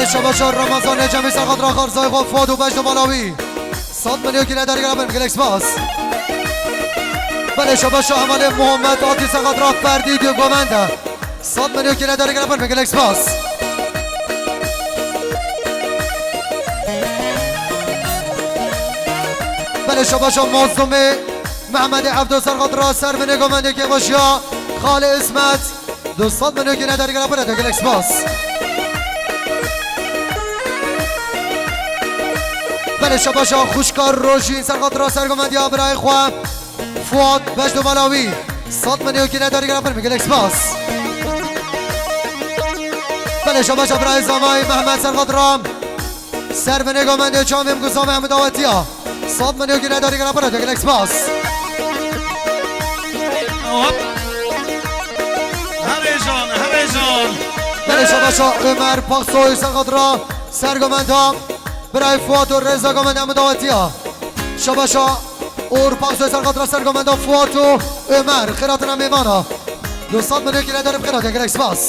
بله شباشا رمضان جمعی سرخط را خارزای خوب فاد و بجد و بالاوی 100 میلیون که نداری گرابن گلکس باس. بله شباشا عمل محمد آتی سرخط را فردی دیو گومنده 100 میلیون که نداری گرابن گلکس باس. بله شباشا مازدوم محمد عبدو سرخط را سر به نگومنده که باشیا خال اسمت 200 میلیون که نداری گرابن گلکس باس. بله شباشا خوشکار روشین سرخط را سرگومندی ها برای خواه فواد بجد و بالاوی 100 میلیون که نداری گرابن گلکس باس. بله شباشا برای زمای محمد سرخط را سر به نگومنده چامیم گزام احمد آواتی ها 100 میلیون که نداری گرابن گلکس باس. بله شباشا عمر پاکسوی سرخط را سرگومند ها برای فواد و رضا گومند احمد آواتی ها شباشا اور پاکسوی سرخط را سرگومند ها فواد و عمر خیراتنا میوان ها 200 میلیون که نداری خیرات گلکس باس.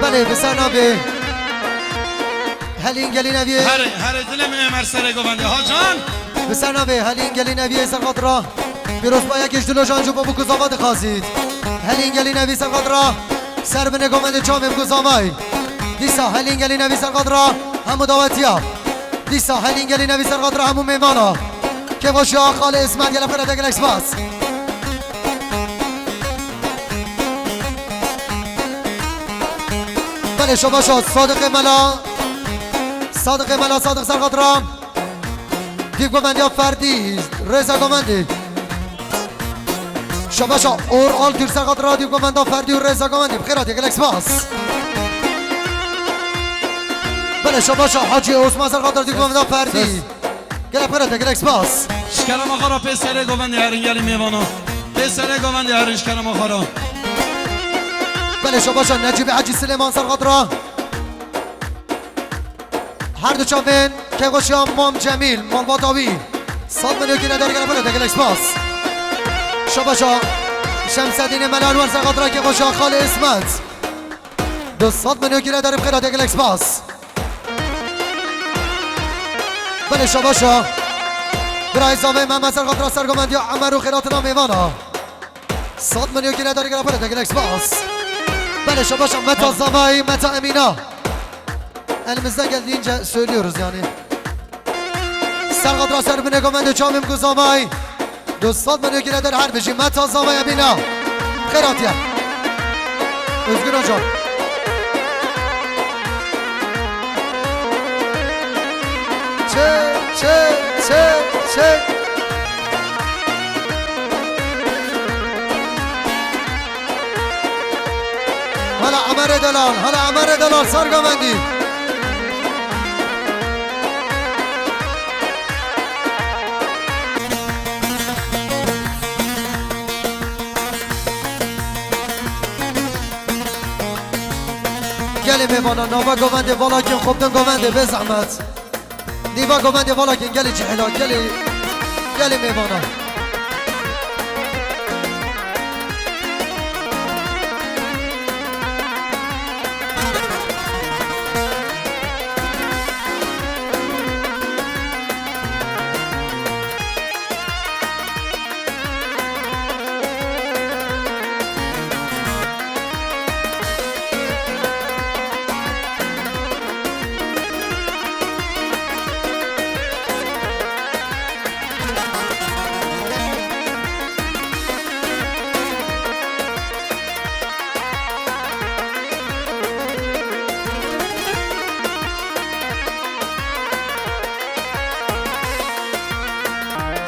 بله بسر نابه هلین گلی نویه هر دلم عمر سر گوونده ها جان بسر نابه هلین گلی نویه سرخط را بیروز با یکیش دلو جان جو با بکوزاوات خواستید هلین گلی نویه سرخط را سر به نگومنده چامیم گزامای دیسا هلین گلی نویه سرخط را همو داواتی ها دیسا هلین گلی نویه سرخط را همو میمان ها که باشی آخال اسمت یلم خیرده گلکس باس. بله شباشا صادق ملا صادق سرخط را دیو گومندی ها فردی رضا گومندی شباشا اور آل دیر سرخط را دیو گومند ها فردی و رضا گومندی بخیرات گلکس باس. بله شباشا حاجی عثمان سرخط را دیو گومند ها فردی گلب خیرات گلکس باس. شکرم آخارا پسر گوونده هرینگلی میوانا پسر گوونده هرین شکرم آخارا. بله شباشا نجیب حجی سلیمان سرخط را هر دو چاوین که گوشیان مام جمیل مام باتاوی 100 میلیون که نداری گرفت ده گلکس باس. شباشا شمسدین ملالوار سرخط را که گوشیان خال اسمت 200 میلیون که نداری بخیرات ده گلکس باس. بله شباشا برای زامه محمد سرخط را سرگومندی عمر و خیرات نامیوانا 100 میلیون که نداری گرفت ده گلکس باس. بله شباشا متا زمایی متا امینا elimizden geldiğince söylüyoruz yani. Serhat Raser bine komende çamim kuzamay 200 milyon ki eder her beşi meta zamay emina Khairat ya Özgür hocam çek Hala Amer Edelal Sargamendi گلی میوانا نوا گوونده والاکن خوبتن گوونده به زحمت دیوا گوونده والاکن گلی جهلا گلی میوانا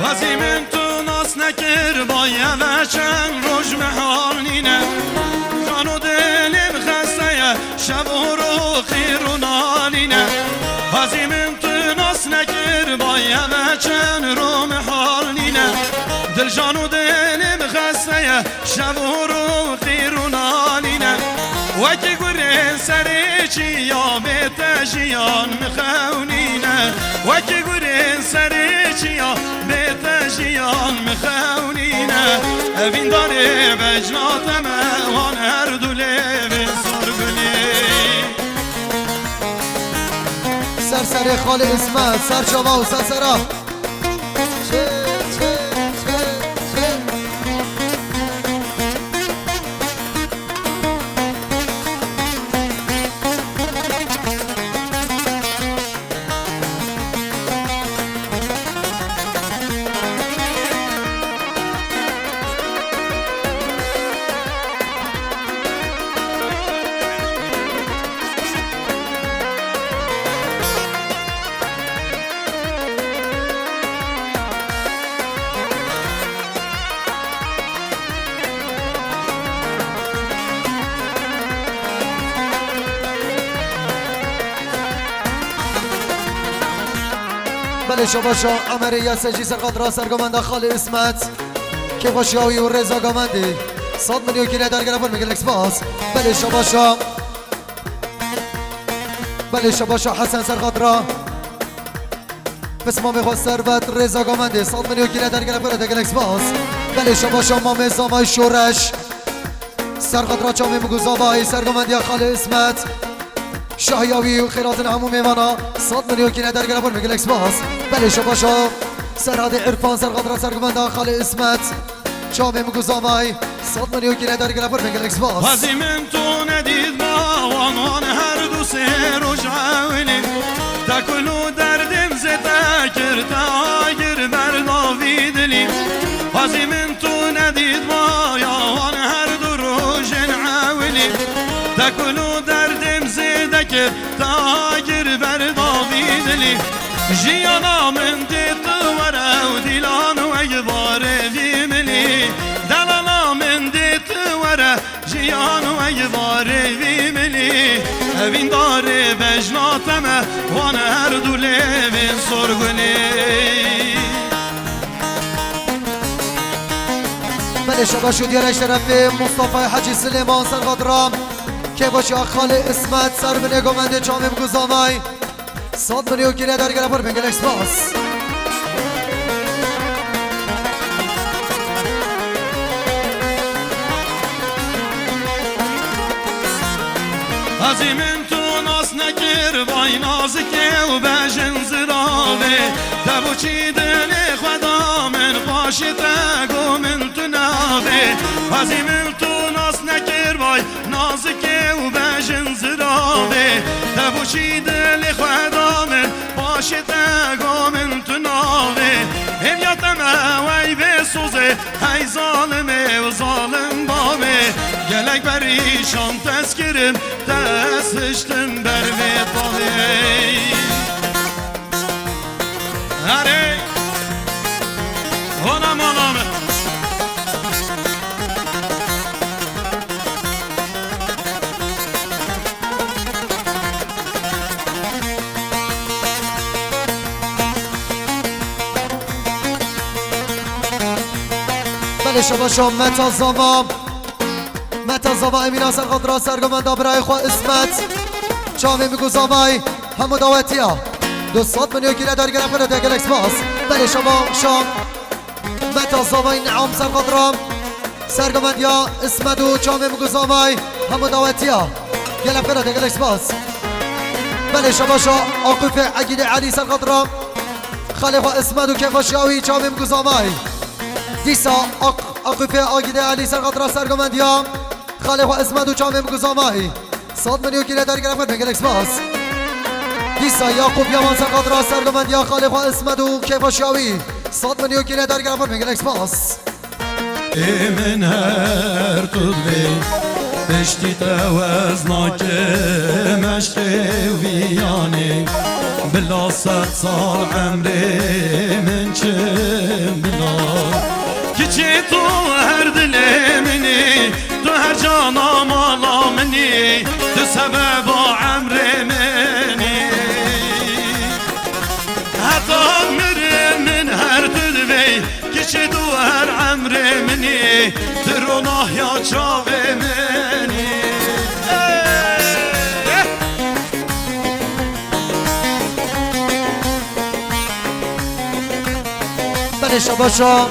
وزیمن تو ناس نکر با یوشن روش محالینه جان و دلم خسته شب و رو خیر و نالینه وزیمن تو ناس نکر دل جان و دلم خسته شب و رو خیرونانینه وکی گره سر چیا بیت جیان مخونینه وکی گره سر چیا بیت جیان مخونینه اوین داره بجناتم وان هر دوله به سرگنی سر خال اسمت سر شما و سرا بله شباشا عمریه سجی سرقدرا سرگمنده خال اسمت که باشیاوی و رضا گمندی 100 میلیون کیلو در گرفت میگه لکس باس بله شباشا حسن سرقدرا بس ما میخواست ثروت رضا گمندی 100 میلیون کیلو در گرفت میگه لکس باس بله شباشا مام زامای شورش سرقدرا چامی مگو زابای سرگمندی خال اسمت شاهیاوی و خیرات عموم میوانا 100 میلیون کیلو در گرفت میگه لکس باس بله شباشا سرحد عرفان سرقدرا سرگمنده خال اسمت چامی مگو زامای 100 میلیون کیلو در گرفت میگه لکس باس هزی من تو ندید با وان هر دو سر و جاولی تکلو دردم زده کرد آگر برداوی دلی هزی من تو ندید با وان هر دو روژن عاولی تکلو دردم زده کرد آگر برداوی دلی جیانا من دیت ورا و دیلان و اگبار ویملی دلالا من دیت ورا جیان و اگبار ویملی اوین داره بجناتم وان هر دوله بین سرگلی بله شباشو دیارش طرف مصطفی حجی سلیمان سرقدرام که باشی خال اسمت سر به نگامنده چامه بگذامای 100 میلیون کیلو در گرفت میگه لکس باس هزی من تو ناس نکر بای نازکه و بجن زراوه دبو چی دل خدا من باشته گو من تو ناوه هزی من تو ناس نکر بای نازکه و بجن زراوه دبو چی دل خدا من باشته گو من تو ناوه هم یاتم وی بسوزه های ظالمه و ظالم بامه گلک بریشان تذکرم دستشتم بر ویطاله هره هنم آنامه بله شباشا متا زاما امینا سرقدرا سرگمنده برای خواه اسمت چامی میگو زامای همو داوتی ها 200 میلیون کیلو در گرفت دیگه لکس باس بله شباشا متا زامای نعام سرقدرا سرگمنده اسمت و چامی میگو زامای همو داوتی ها گرفت دیگه لکس باس بله شباشا آقف عقید علی سرقدرا خالی خواه اسمت و کفاشیاوی چامی میگو زامای دیسا آقف عقید علی سرقدرا سرگمنده خالی خواه اسمت و چامی میگو زامای 100 میلیون کیلو در گرفت میگه لکس باس دیسا یعقوب یامان سرقدرا سرگمنده خالی خواه اسمت و کفاشیاوی 100 میلیون کیلو در گرفت میگه لکس باس من هر تدوی بشتی توزنا که مشقی ویانی بلا 100 سال عمری من چه بلا کچی تو هر دل منی تو هر جانا مالا منی تو سبب عمر منی حتی مر من هر تدوی کچی تو هر گناه یا چاوه منی بله شباشا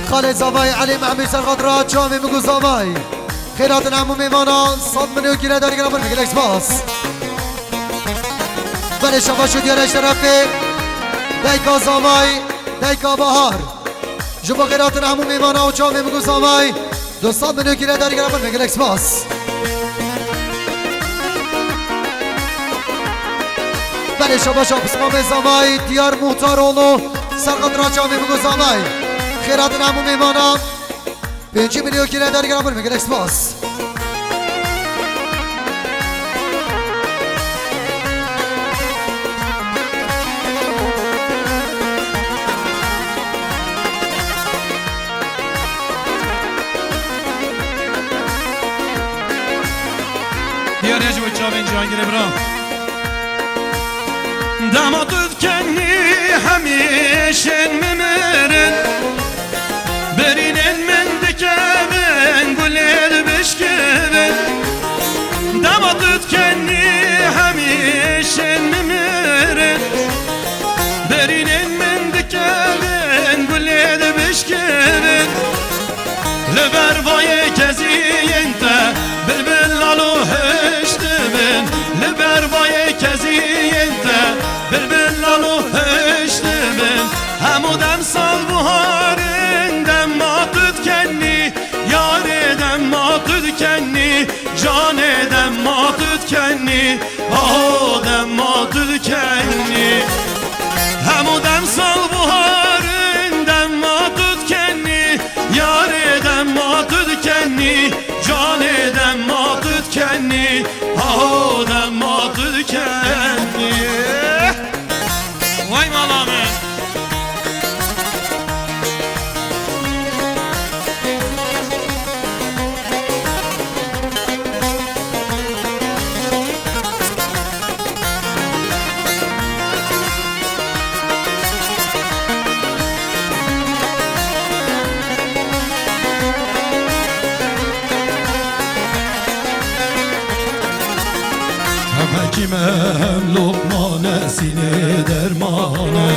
خالد زامای علی محمد سرقدرا جامع مگو زامای خیرات نمو میمانان 100 میلیون گیره داری گرام میگه لکس باس بله شباشو دیارش طرفی دیکا زامای دیکا بهار جبا خیرات نمو میمانان و جامع مگو زامای 200 میلیون گیره داری گرام میگه لکس باس بله شباشا بسمام زامای دیار محتار اولو سرقدرا جامع مگو زامای خیرات نمو میمانان 5 میلیون گیره داری گرام میگه لکس باس دیار یجب چاوین جانگیر برام دمادت کنی همیشه ممرن برینن من دکمن گلر بشکمن دمادت کنی همیشه ممرن برینن من دکمن گلر بشکمن لبر وای کزی انت بلبل لالو هشتمن لبر وای کزی انت بلبل لالو هشتمن همودم سال بهارن دم ماتد کنی یار دم ماتد کنی جان دم ماتد کنی آه دم ماتد کنی همودم سال بهارن دم ماتد کنی یار دم ماتد کنی جان دم ماتد کنی آه دم ماتد کنی وای مالامه Hekimem lokmane sine dermane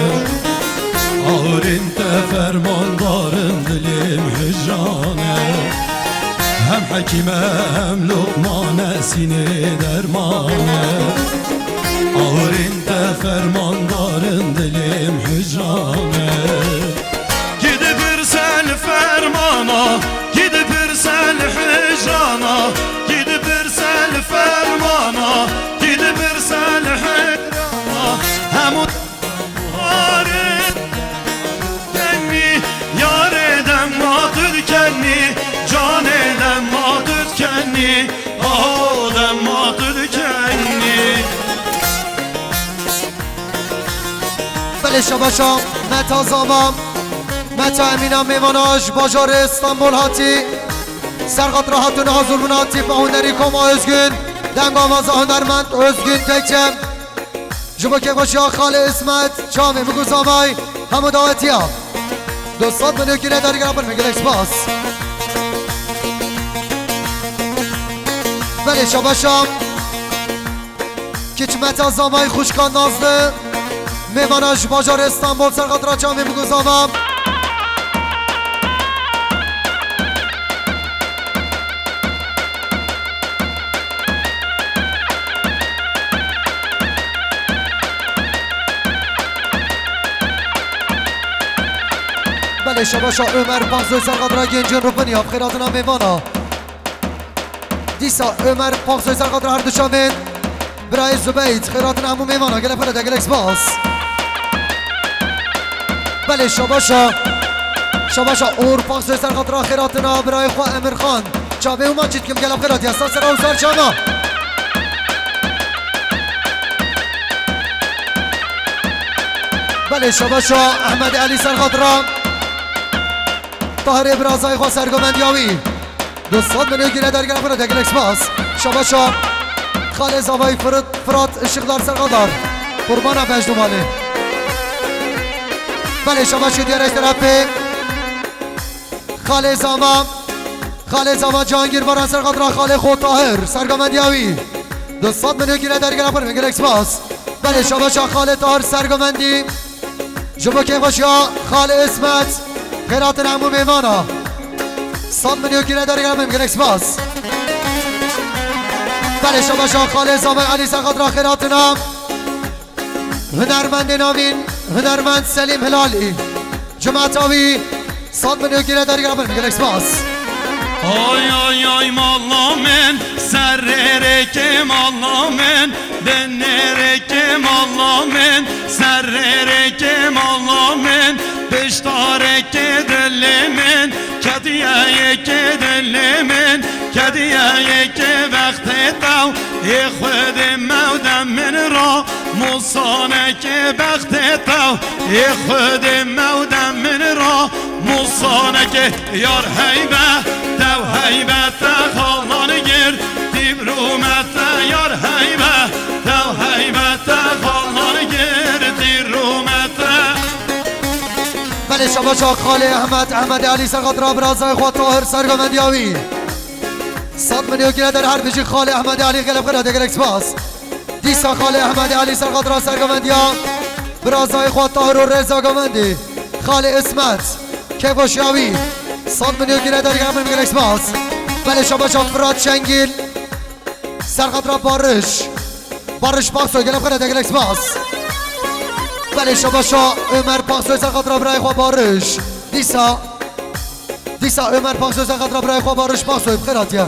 Ağrın te fermandarın dilim hicrane Hem hekimem lokmane sine dermane Ağrın te fermandarın dilim hicrane Gidip irsel fermana Gidip irsel hicrana Gidip irsel fermana Gidip irsel hicrana Hemut buharın kenni Yar edem madır kenni Can edem madır kenni Adem madır kenni بله شباشا متا زامام متا امینم میواناش باجار استانبول هاتی سرقات راحتون حضور مناتی با هنری کما özgün دنگ آواز هنرمند özgün تکچم جبا که باشی خال اسمت چامه بگو زامای همو دعوتی ها 200 میلیون گیره داری گرابر میگه لکس باس بله شباشا کچ متا زامای خوشکان نازده میواناش باجار استانبول سرقات را چامه بگو زامام بله شباشا عمر پانزوی سرقدرها گنجین رو بنیاب خیراتنا میوانا دیسا عمر پانزوی سرقدرها هر دوشامین برای زبید خیراتنا همو میوانا گله پره دگل اکس باس بله شباشا اور پانزوی سرقدرها خیراتنا برای خواه امیر خان چابه اومان چید کم گلب خیراتی هستان سر اوزار چاما بله شباشا احمد علی سرقدرها طاهر ابرازای خواه سرگومندیاوی 200 میلیون گیره در گرفت دگل اکس باس شباشا خال زاوای فرات اشقدار سرقدار قربان بجدومانه بله شباشا دیارش طرف خال زاما خاله زمان جهانگیر باران سرقدرا خاله خود طاهر سرگمندیاوی 200 میلیون گیره در گرا پر میگه اکسپاس بله شاباشا خاله طاهر سرگمندی جبو که باشیا خاله اسمت خیرات نمو میمانا 100 میلیون گیره در گرا پر میگه اکسپاس بله شاباشا خاله زمان علی سرقدرا خیرات نام هنرمند نامین هنرمند سلیم هلالی جماعتاوی 100 میلیون گیره در گرا پر میگه اکسپاس Oy oy oy mallamen serrereke mallamen dennereke mallamen serrereke mallamen beştareke dellemen kadiyeke dellemen kadiyeke vakte tav ye khudim mevdem min ra musaneke vakte tav ye khudim mevdem min ra musaneke yar heybe Dev heybete kallanı gir Dibrumete yar heybe Dev heybete kallanı gir Dibrumete بله شباشا خاله احمد علی سرقدرا برازای خود طاهر سرگمندیاوی 100 میلیون گیره در هر بیجی خاله احمد علی گلب قرار دگر اکسپاس دیسا خاله احمد علی سرقدرا سرگمندیا برازای خود طاهر و رضا گمندی خاله اسمت کیفوشیاوی 100 میلیون گیره در گرم میگه اکسپاس بله شباشا فراد شنگیل سرقدرا بارش پاکسوی گلب قرار دگر اکسپاس بله شباشا عمر پاکسوی سرقدرا برای خواه بارش دیسا عمر پاکسوی سرقدرا برای خواه بارش پاکسوی بخیراتیه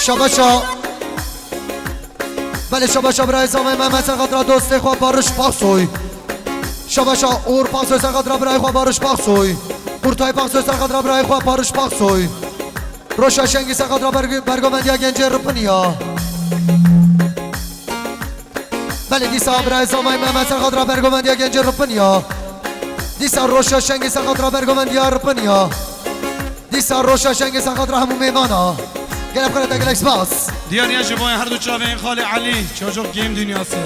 شباشا بله شباشا برای زمان محمد سرقدرا دوسته خواه بارش پاکسوی شباشا اور پاکسوی سرقدرا برای خواه بارش پاکسوی اورتای پاکسوی سرقدرا برای خواه بارش پاکسوی روشا شنگی سرقدرا برگامندیا گنجه رپنیا بله دیسا برای زمان محمد سرقدرا برگامندیا گنجه رپنیا دیسا روشا شنگی سرقدرا برگامندیا رپنیا دیسا روشا شنگی سرقدرا همون میمانا گلب کنه دگل اکسپاس دیاریا جبای هر دو چاوه این خاله علی چوچوک گیم دنیاسه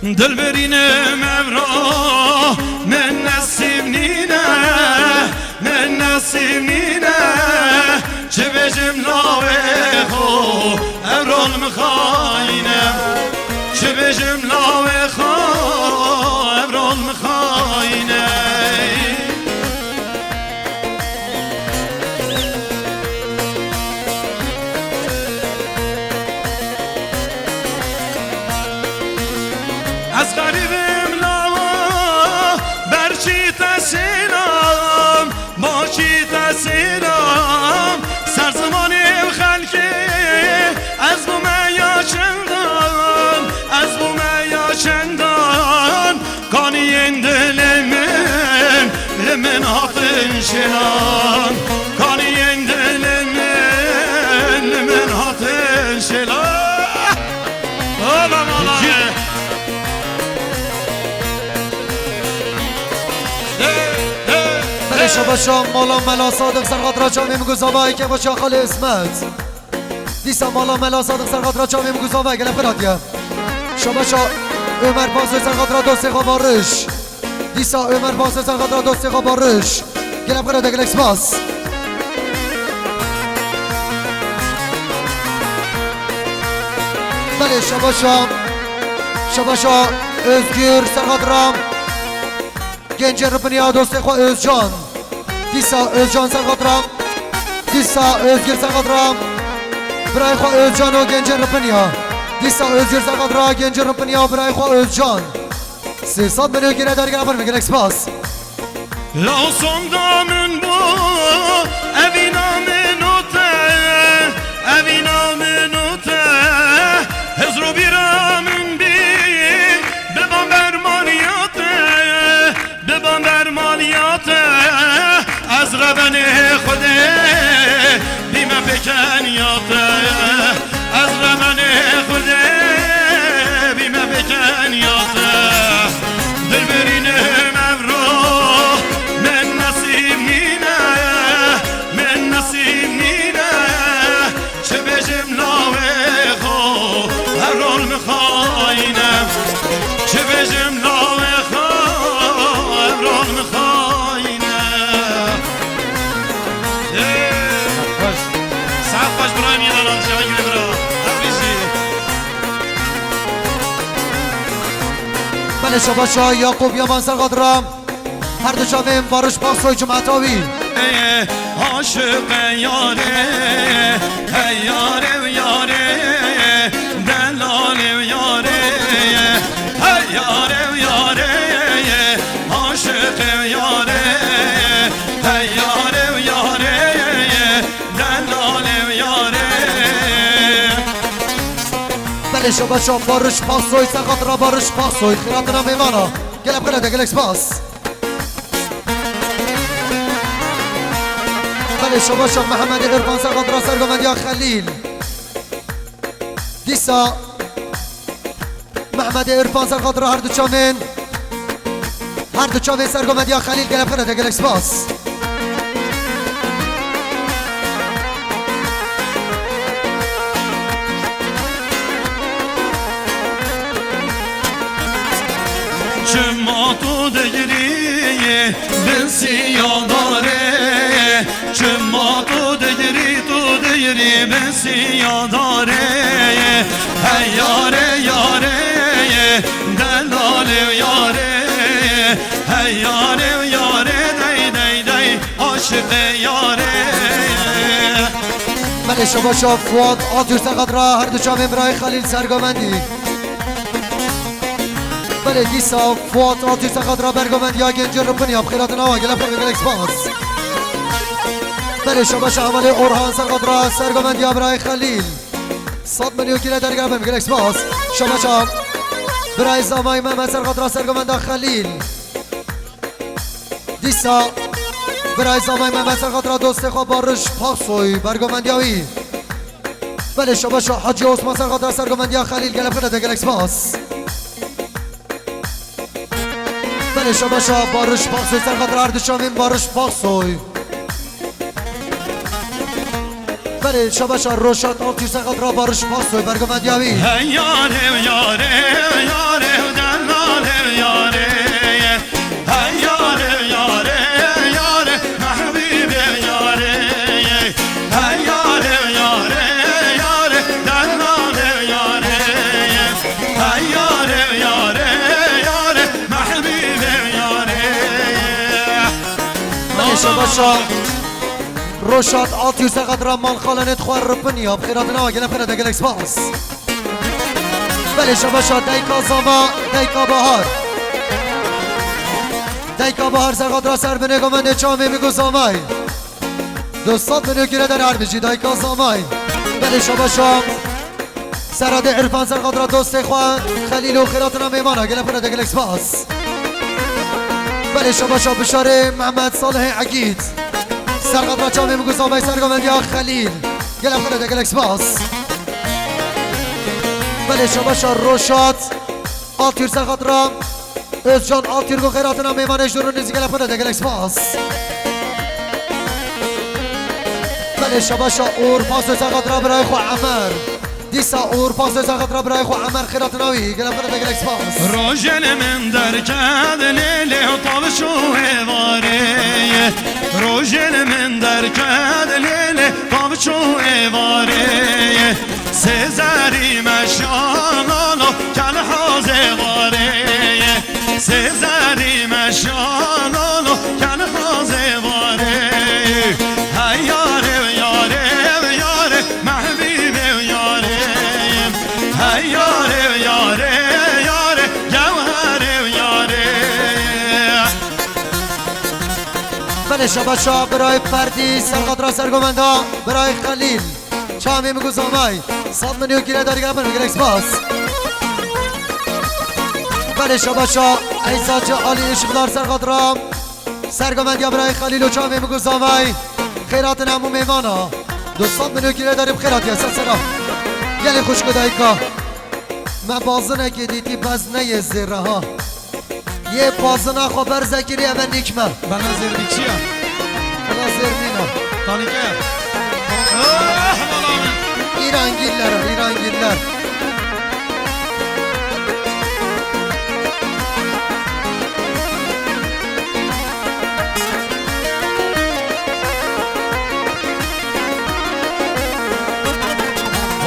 دل برینه مورا من نسیم نینه چه بجم لاوه خو امرال مخاینه چه بجم لاوه خو امرال مخاینه از غریبم لاوا برچی تسینم با چی تسینم سرزمانیم خلکی از بومه یا چندان از بومه یا چندان کانین دلمن لمن هاتن شلان کانین دلمن لمن هاتن شلان شباشا مالا ملا صادق سرقدرا چامی مگوزاوای که باشا خاله اسمت دیسا مالا ملا صادق سرقدرا چامی مگوزاوای گلب قراتیه شباشا عمر پاسوی سرقدرا دوستی خوابارش دیسا عمر پاسوی سرقدرا دوستی خوابارش گلب قراتیه گل اکسپاس بله شباشا özgür سرقدرا گنجه رپنیا دوستی خواه özcan دیسا özcan سرقدرا دیسا özgür سرقدرا برای خواه özcan و گنجه رپنیا دیسا özgür سرقدرا گنجه رپنیا برای خواه özcan 300 میلیون گیره داری گرا پر میگن اکسپاس لاسون دامن بو اوینا منوته هزرو بیرامن بی ببان بر مالیاته از ربن خوده بیمه بکن یاته از ربن خوده بیمه بکن یاته دل برینه مورو من نسیم نینه چه بجم لاوه خو هر رول مخاینه چه بجم لاوه خو هر رول مخاینه بله شباشا یعقوب یامان سرقدرم هر دو شبیم باروش پاسوی جمعتاوی عاشق یاره یاره یاره دلال یاره یاره یاره عاشق یاره یاره یاره دلال یاره بله شباشا باروش پاسوی سرقدرم باروش پاسوی خیراتنا میمانا گلب کنه دگل اکسپاس بله شباشا محمد عرفان سرقدرم سرگمند یا خلیل دیسا محمد عرفان سرقدرم هر دو چامین سرگمند یا خلیل گلب کنه دگل اکسپاس چما تو دگری بسی یاداره چما تو دگری بسی یاداره یاره یاره دلال یاره یاره یاره دی دی دی عاشق یاره بله شباشا فواد آتور سرقدرم هر دو چامین برای خلیل سرگمندی بله دیسا فواد آتور سرقدرم برگمند یا گنجر رو کنیم خیرات نوا گلب کنیم گل اکسپاس بله شباشا عمل اورهان سرقدرم سرگمند یا برای خلیل 100 میلیون کیلو در گلب کنیم گل اکسپاس شباشا برای زمای محمد سرقدرم سرگمند خلیل دیسا برای زمای محمد سرقدرم دوست خواب باروش پاسوی برگمندیاوی بله شباشا حاجی عثمان سرقدرم سرگمندی خلیل گلب کنه دگل اکسپاس بله شباشا باروش پاسوی سرقدرم اردشامین باروش پاسوی بله شباشا روشاد آتور سرقدرم باروش پاسوی برگمندیاوی یاره یاره یاره دلال یاره یاره یاره یاره محبیب یاره یاره یاره یاره دلال یاره یاره یاره یاره محبیب یاره بله شباشا روشاد آتور سرقدرم مال خالنت خوار رو بنیا بخیرات نوا گلب کنه دگل اکسپاس بله شباشا دیکا زاما دیکا بهار سرقدرم سر به نگامنده چامه میگو زامای 200 میلیون گیره در هر بشی دیکا زامای بله شباشا سراد عرفان سرقدرم دوست خواه خلیل و خیراتنا میمانا گلب کنه دگل اکسپاس بله شباشا بشاره محمد صالح عقید سرقدرم چامه میگو زامای سرگمندی خلیل گلب کنه دگل اکسپاس بله شباشا روشاد آتور سرقدرم özcan Altırgı khairatına meyman eşdurun nizi gele pına degel ekspas bale şabaşa uğur paso saqatra برای خو عمر دیسا uğur paso saqatra برای خو عمر khairatına vi gele pına degel ekspas روشن من درکد لیلی طال شو واره روشن من درکد لیلی طال شو واره سزاری مشانالو کل حازه واره سزاری مشانالو کل حازه واره یاره یاره یاره محبیب یاره یاره یاره یاره جوهر یاره بله شباشا برای فردی سرقدرا سرگمندا برای خلیل چامی میگو زامای 100 میلیون گیره داری گلب کنه اکسپاس بله شباشا ایسا جا عالی اشبدار سرقدرام سرگمندی برای خلیل و چامی میگو زامای خیرات نمو میمانا 200 میلیون گیره داریم خیراتی هست سرا گلی خوش کدایی که من بازنه که دیتی بزنه زیره ها یه بازنه خبر زکری اول نیکمه بنا زیردی چیه؟ بنا زیرمینه تانیکه ایرانگیرler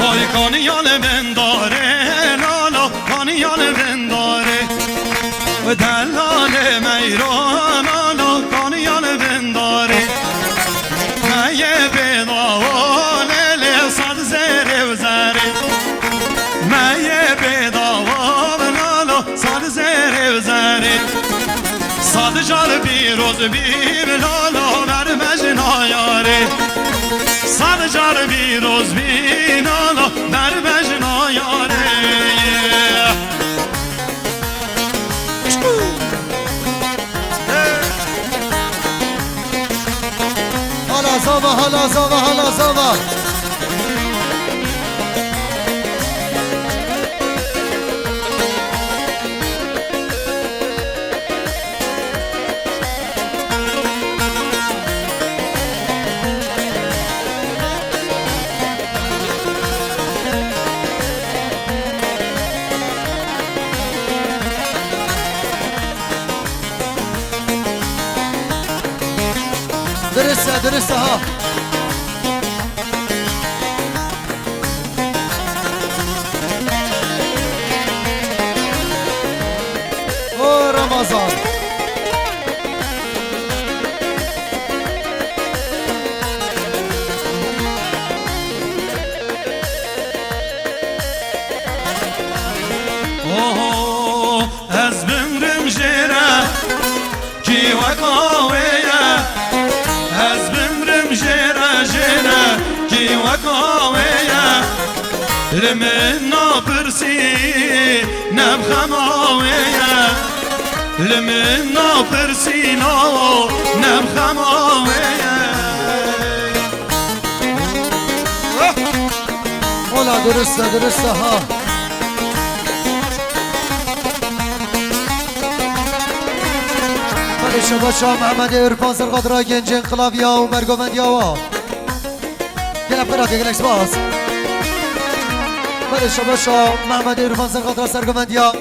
Oy kanıyalı ben dare, lala kanıyalı ben dare و دلال میران آلا کانیان بنداری مایه بداوان لساد زره و زره مایه بداوان آلا ساد زره و زره ساد جال بیروز بیر لالا نرمش نایاره ساد جال بیروز بیر لالا نرمش نایاره حالا زاما حالا زاما حالا زاما درسته ها او رمضان اوه از بمرم جره کی وکاویه از بمرم جره جره کی وکاویه لمن ناپرسی نبخماویه لمن ناپرسی نبخماویه اولا درسته ها شما شاه محمد عرفان سرقادرا گنج انقلابیا و مرگومندیاوا گلب قرات گلکس باز بله شما شاه محمد عرفان سرقادرا سرگومندیا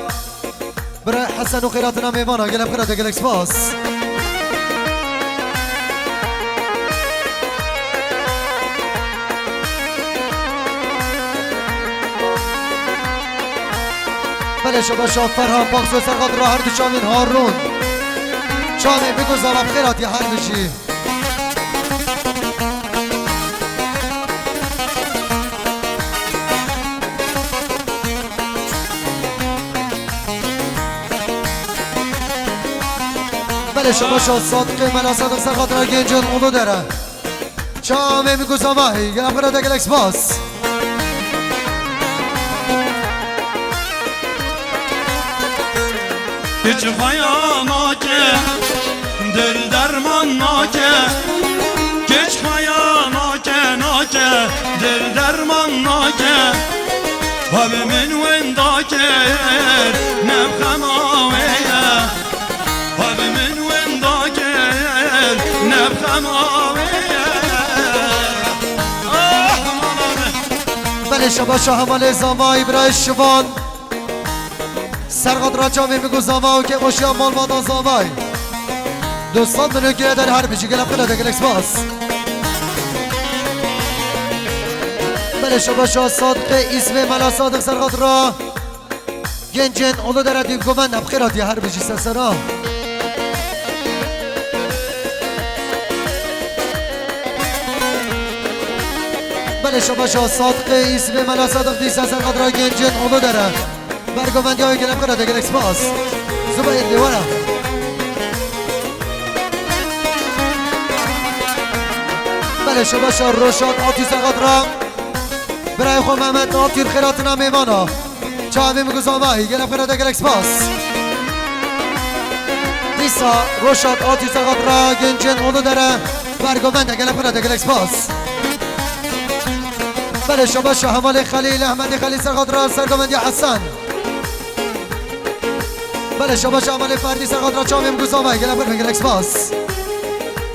برای حسن و خیراتنا میوانا گلب قرات گلکس باز بله شما شاه فرهان باکس و سرقادرا هر دو شامین هارون شامه بگو زالب خیرات یا هر بشی بله شما شاد صادقه من صادق سرقادرا گنجان اونو داره شامه میگو زاماهی گلب خیرات گلکس باز hiç hayalake dil derman nake geç hayalake nake dil derman nake habimin wendake nebkhamawiye habimin wendake nebkhamawiye بله شما شاه همال زامایی برای شوان سرقادرا جامعه میگو زاما و که خوشی هم مال مادان زامای دوستان منو که در هر بیچی گلم قلعه گلکس باز بله شما شاه صادق اسم ملا صادق سرقادرا گنجن اولو در دیو گومن نبخیراتی هر بیچی سسرا بله شما شاه صادق اسم ملا صادق دیسا سرقادرا گنجن اولو داره برگومندی های گلم قرار گلکس باز زبای دیوارا بله شما شاه روشاد آتی سرقادرا برای خود محمد ناتیر خیراتنا میوانا چاهمی مگوزامایی گلم قرار گلکس باز نیسا روشاد آتی سرقادرا گنجن اونو داره برگومنده گلم قرار گلکس باز بله شما شاه همال خلیل احمد خلیل سرقادرا سرگومندی حسن بله شما شامل فردی سرقادرا چاویم گوزامای گلم برمه گلکس باز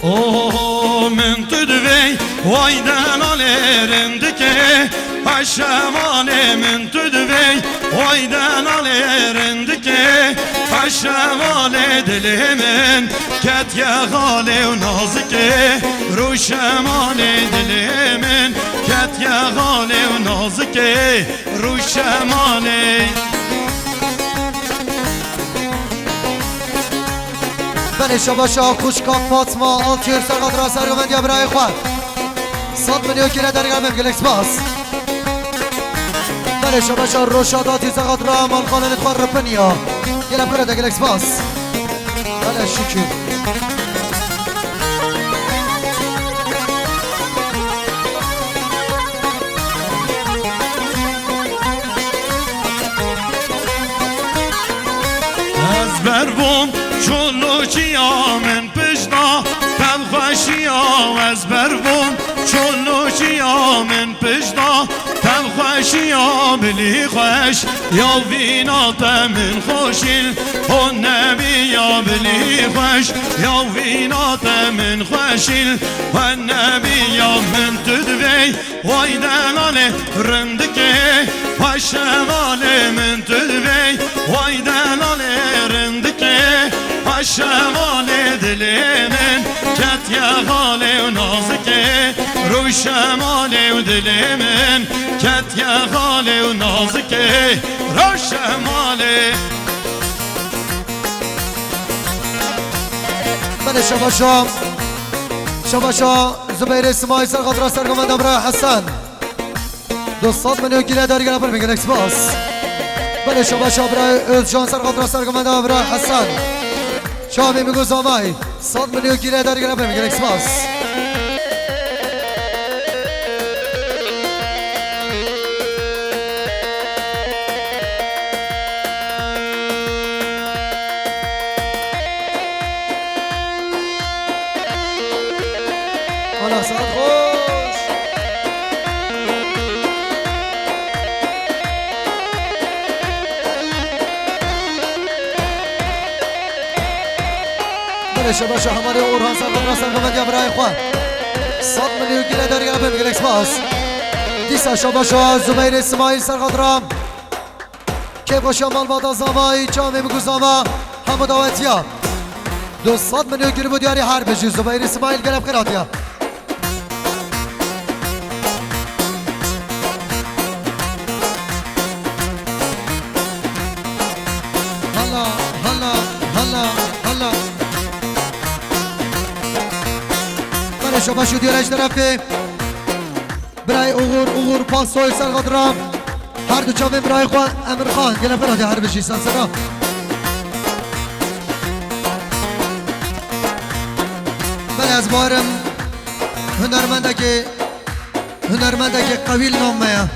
O min tudvey vaydan alerindike Haşemane min tudvey vaydan alerindike Haşemane dilimin ketye hale u nazike Ruşemane dilimin ketye hale u nazike Ruşemane بله شباشا خوشکا فاطمه آتیر سرقات را سرگمند یا برای خود 100 میلیون گیره در گرمم گلکس باس بله شباشا روشاداتی سرقات را مال خانه نتخوار رپنیا گله پره در گلکس باس بله شکر از بربون چلو چیامن پشتا تب خوشیام از بربون چلو چیامن پشتا تب خوشیام بلی خوش یا وینات من خوشیل هون نبی یا بلی خوش یا وینات من خوشیل هون نبی یا من تدوی وای دلاله رندکه وشماله من تدوی وای دلاله رندکه وشماله دل من کت یا غاله و نازکه روی شماله و دل من کت یا غاله و نازکه روی شماله بله شباشا زبیر اسماعیل سرقات را سرگمند برای حسن 200 میلیون گیره داری گره پر میگن اکس باس بله شباشا برای اوزجان سرقات را سرگمند برای حسن شامی میگو زامای 100 میلیون گیره داری گره پر میگن اکس باس حالا ساعت خوش بله شباشا هماره اورهان سرقات را سرگمند یا برای خواه 100 میلیون گیره داری گره پر میگن اکس باس دیسا شباشا زبیر اسماعیل سرقات را که باشا مال بادا زامای جامعه میگو زاما همو داوتیا 200 میلیون گیره بود یاری هر بجی زبیر اسماعیل گرب قراتیا هلا بله شباشو دیارش طرفه برای اوغور پاسوی سرقات را هر دو چاوه برای خواه امیر خان گله پراده هر بشی سنسرا بله از بارم هنرمنده که قویل نامه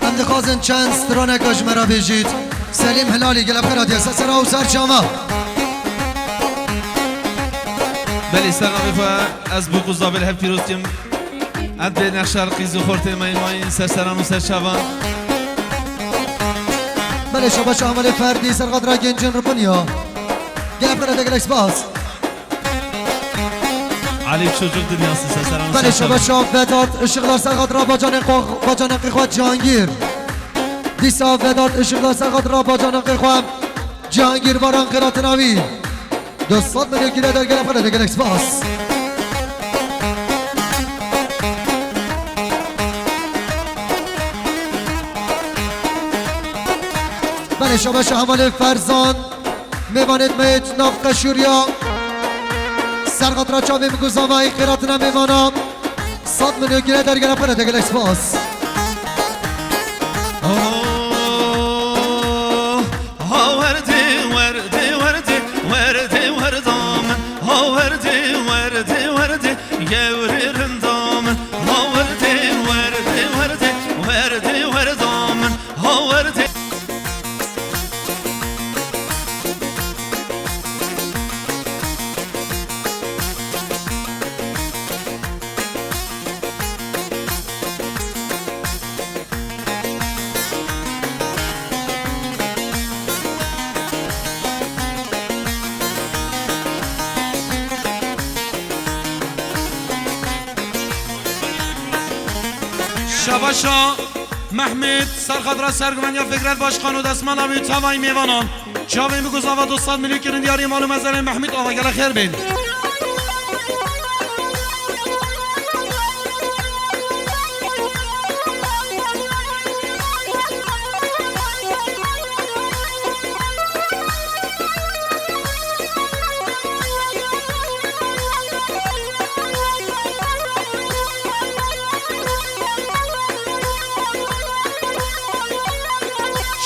هم دخوازن چند سترانه کاش مرا بیجید سلیم هلالی گله پراده سنسرا و سرچامه بله سلام بفا از بو قزابل هف پیروزیم اد به نقش القیز و خورت مایماین سرسران و سرشوان بله شباش عمل فردی سرقات را گنجن رو بنیا گله پراده گلکس باس علی çocuk dünyası sesler بله شباشا وداد اشغال سرقات را با جان قیخوات جهانگیر دیسا وداد اشغال سرقات را با جان قیخوات جهانگیر باران قرات ناوی 200 میلیون گیره در گله پراده گلکس باس بله شباش حمال فرزان میماند میت ناف قشوریا سرقات را چاوی میگو زامای قیراتنا میمانم 100 میلیون گیره در گله پراده گلکس باس شباشا محمد سرخط را سرگمند یا فکرت باش خانو دستمان آبی تاوای میوانان جاوی میگوز آوا 200 میلیون کرن دیاری معلوم از محمد آوا گله خیر بین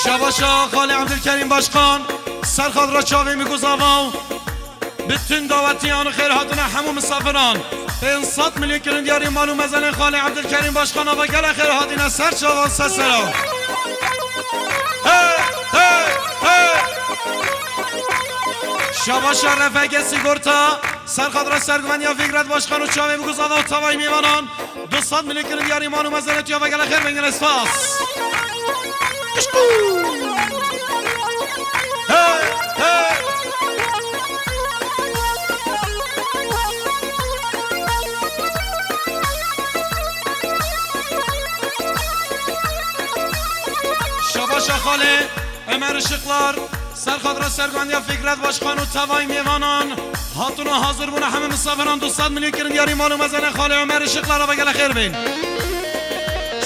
شباشا خاله عبدالکریم باشخان سرخاد را چاوی میگذاوا bütün davetiyan خیرهاتون همو مسافران به 100 میلیون کرن دیاری مالو مزن خاله عبدالکریم باشخان و گل خیرهاتین سر چاوا سسرا شباشا رفقه سیگورتا سرخاد را سرگوندیا فکرت باشخان و چاوی میگذاوا و تاوای میوانان 200 میلیون کرن دیاری مالو مزن تیا و گل خیر بنگل اسفاس شباشا خاله عمر شقلار سرخاد را سرگوندیا فکرت باشخان و توای میوانان هاتون حاضر بونه همه مسافران 200 میلیون کرن دیاری مالو مزن خاله عمر شقلار و گل خیر بین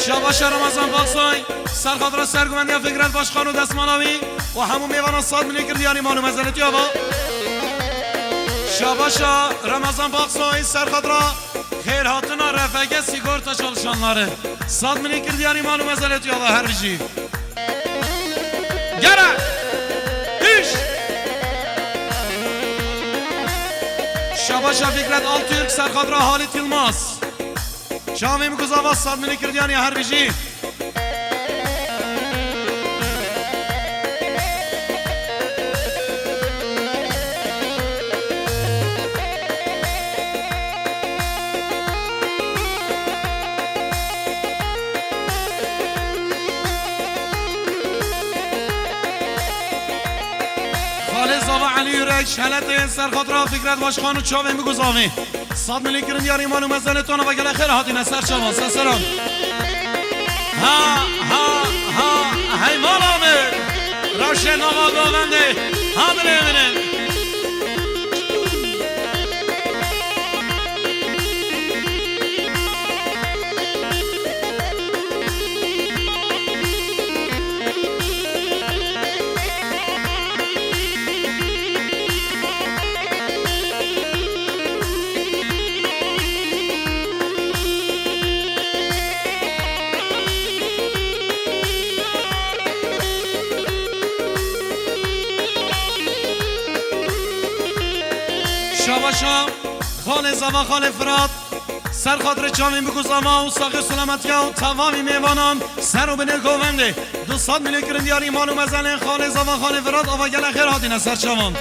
شباشا رمضان باقسای سرخاد را سرگوندیا فکرت باشخان و دستماناوی و همون میوانان 100 میلیون کرن دیاری مالو مزن تیابا شباشا رمضان باقسای سرخاد را خیر هاتون رفقه سیگورتا çalışanları 100 میلیون کرن دیاری مالو مزن تیابا هر بیجی گره iş شباشا فکرت Altürk سرخاد را Halit Yılmaz Şamim Kuzavas Sadmini Kirdiyani Harbici زاوا علی یورک شلت سرخاد را فکرت باشخان و چاوی میگذاوی 100 میلیون کرن دیاری مالو مزنتون و گله خیر هاتین سر شما سسران ها حیوان آمد روشن آقا گاونده حاضر امنه شباشا خاله زوا خاله فراد سر خاطر چاوین بگذاما و ساقی سلامتی و تمامی میوانان سر و بنه گوونده 200 میلیون کرن دیاری مالو مزنه خاله زوا خاله فراد آوا گل خیر هاتین سر چاوان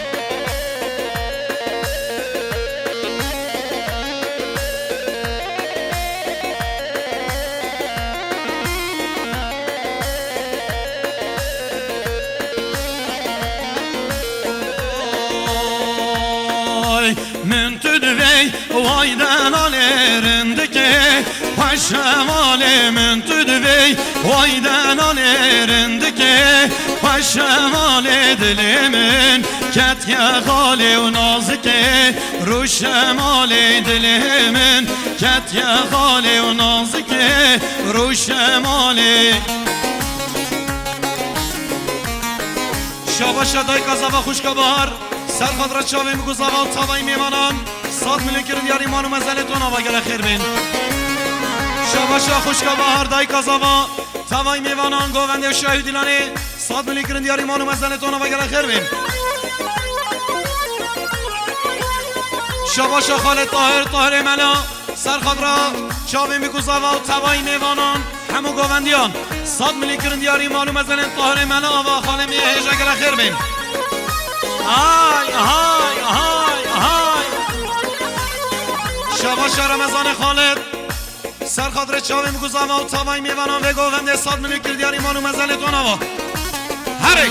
من تدوی وایدن آلرندکی پشماله من تدوی وایدن آلرندکی پشماله دلمن کتیا خاله و نازکه رو شماله دلمن کتیا خاله و نازکه رو شماله شاباشا دای کازاوا خوشکا بار سرخاد را چاوی میگذاوا و تاوای میمانان 100 میلیون کرن دیاری مانو مزلتون آوا گل خیر بین شاباشا خوشکا بهار دای کازاوا تاوای میوانان گوونده و شاهی دیلانی 100 میلیون کرن دیاری مانو مزلتون آوا گل خیر بین شاباشا خالد طاهر ملا سرخاد را چاوی میگذاوا و تاوای میوانان همو گووندیان 100 میلیون کرن دیاری مانو مزلتون طاهر ملا آوا خاله میه هجا گل خیر بین شباشا رمضان خالد سرخادر چاوی میگذاوا و تاوای میوانان و گوونده 100 میلیون کرن دیاری مانو مزلتون آوا هرک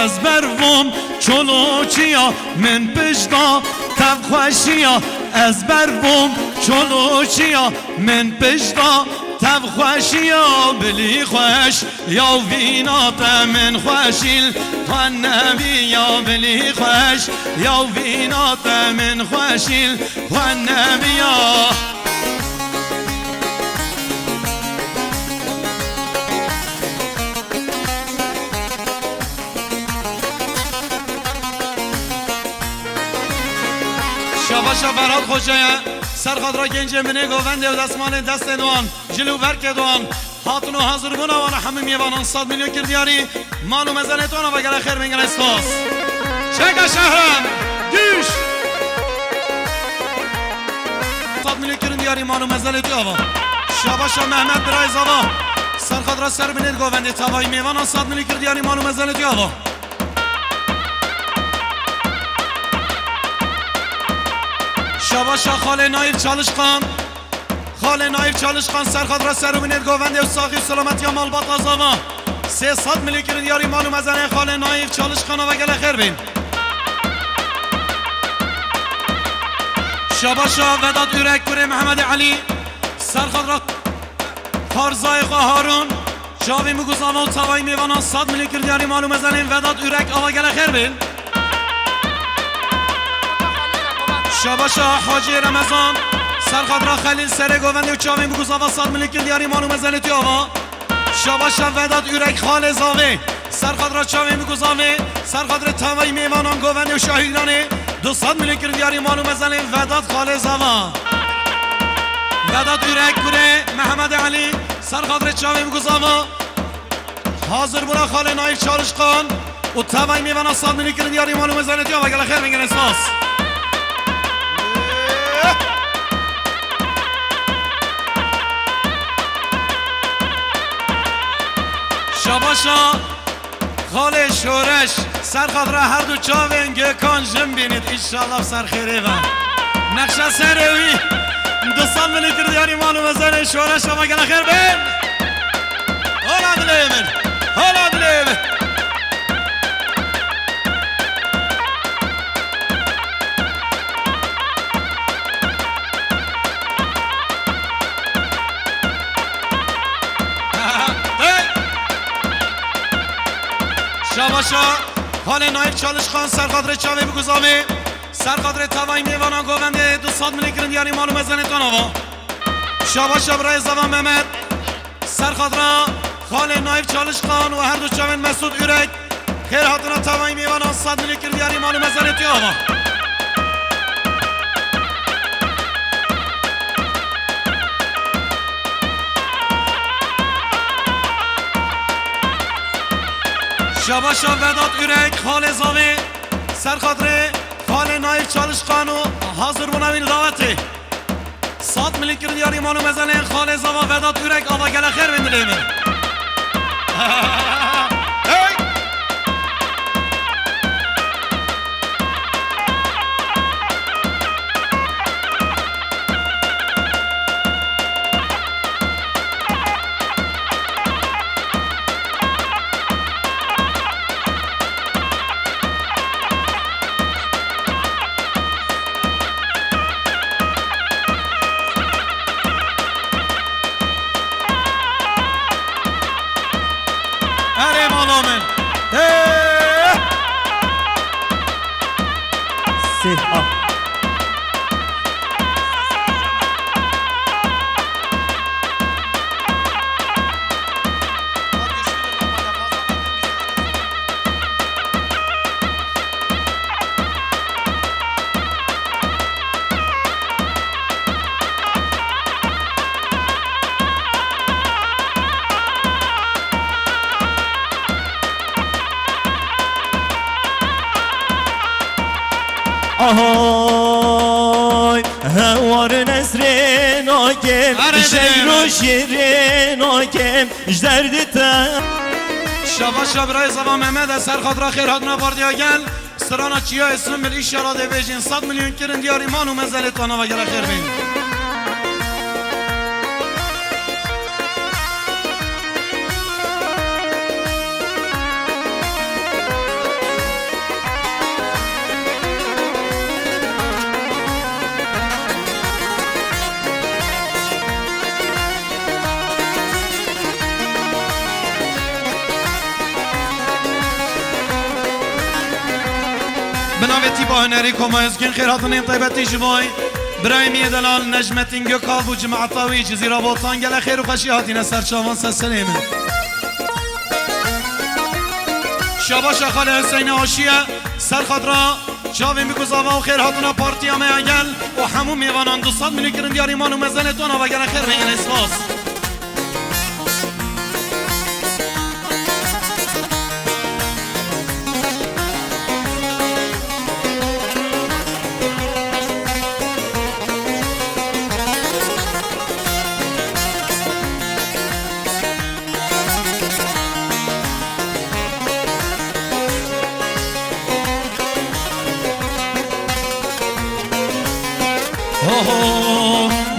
از بروم چلوچیا من پشتا تب خوشیا از بروم چلوچیا من پشتا تب خوش یا بلی خوش یا وینات من خوشیل و نبی یا بلی خوش یا وینات من خوشیل و نبی یا شباشا برات خوشه سرخاد را گنجه منه گوونده و دستمان دست دوان جلو برک دوان هاتون و حاضر بونا وانا همه میوانان 100 میلیون کردیاری مالو مزنتون و بگره خیر منگره اسلاس چکا شهرم گیش 100 میلیون کردیاری مالو مزنتی آوا شباشا محمد برای زوا سرخاد را سر بینید گوونده تاوای میوانان 100 میلیون کردیاری مالو مزنتی آوا شباشا خاله نایف چالشخان خاله نایف چالشخان سرخاد را سر بینید گوونده و ساقی سلامتی یا مال باط آزاما 300 میلیون کرد یاری مالو مزنه خاله نایف چالشخان و گله خیر بین شباشا وداد یورک کوره محمد علی سرخاد را خارزای هارون جاوی مگوزاما و تاوای میوانان 100 میلیون کرد یاری مالو مزنه وداد یورک آوا گله خیر بین شباشا حاجی رمضان سرخاد را خلیل سره گوونده و چاوی بگوز آوا 100 میلیون کل دیاری مالو مزنه توی آوا شباشا وداد یورک خال زاوه سرخاد را چاوی بگوز آوه سرخاد را تاوی میوانان گوونده و شاهیدانه 200 میلیون کل دیاری مالو مزنه وداد خال زاوا وداد یورک کوره محمد علی سرخاد را چاوی بگوز آوا حاضر بونا خال نایف چارش خان و تاوی میوانان 100 میلیون کل دیاری مالو مزنه توی آوا گله خیر میگن اساس شباشا خاله شورش سرخاد را هر دو چاوینگه کان جم بینید انشالله سر خیره و نقشه سروی 200 میلیون کرد یاری مالو مزنه شورش و گله خیر بین حالا دلیه من حالا دلیه من شباشا حال نایف چالش خان سرخادر چاوی بگذامه سرخادر تاوای میوانان گوونده 200 میلیون کرد یاری مالو مزنه تان آوا شباشا برای زبان محمد سرخادر حال نایف چالش خان و هر دو چاوین مسعود یورک خیر هاتنا تاوای میوانان 100 میلیون کرد یاری مالو مزنه تی آوا شباشا وداد یورک خال زاوی سرخادره خال نایف چالش خانو حاضر بونوین دعوته 100 میلیون کرد یاری مالو مزنه خال زاوا وداد یورک آوا گله خیر بندلیمه آهای هوار نسرین آگم شیر و شیرین آگم جدردی تا شباشا برای زبان محمد سرخاد را خیر هاتنا باردی آگل سرانا چیا اسم بل ایشالا ده بیجین 100 میلیون کرن دیار ایمان و مزلتانا و گره خیر بین با هنری کما ازگین خیراتن طیبتی جبای برايمي دلال نجمة جوكاب وجمع طاوي جزيرة بوطان قال خير وخشي هاتينا سر شافان سليمة شاباشا خاله حسين هاشية سر خضراء شاوين بكوزاوا وخير هاتنا بارتيا ما قال وحمو ميوانان 200 مليون كرن ديار ايمان ومزنتونا وقال خير بين الاسواس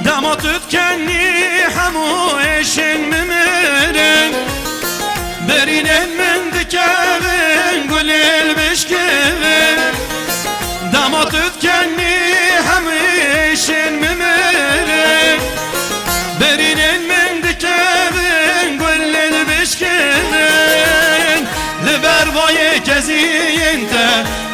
دماتت کنی همو اشن ممرن برینن من دکبن گل البشکبن دماتت کنی همو اشن ممرن برینن من دکبن گل البشکبن لبروای کزینده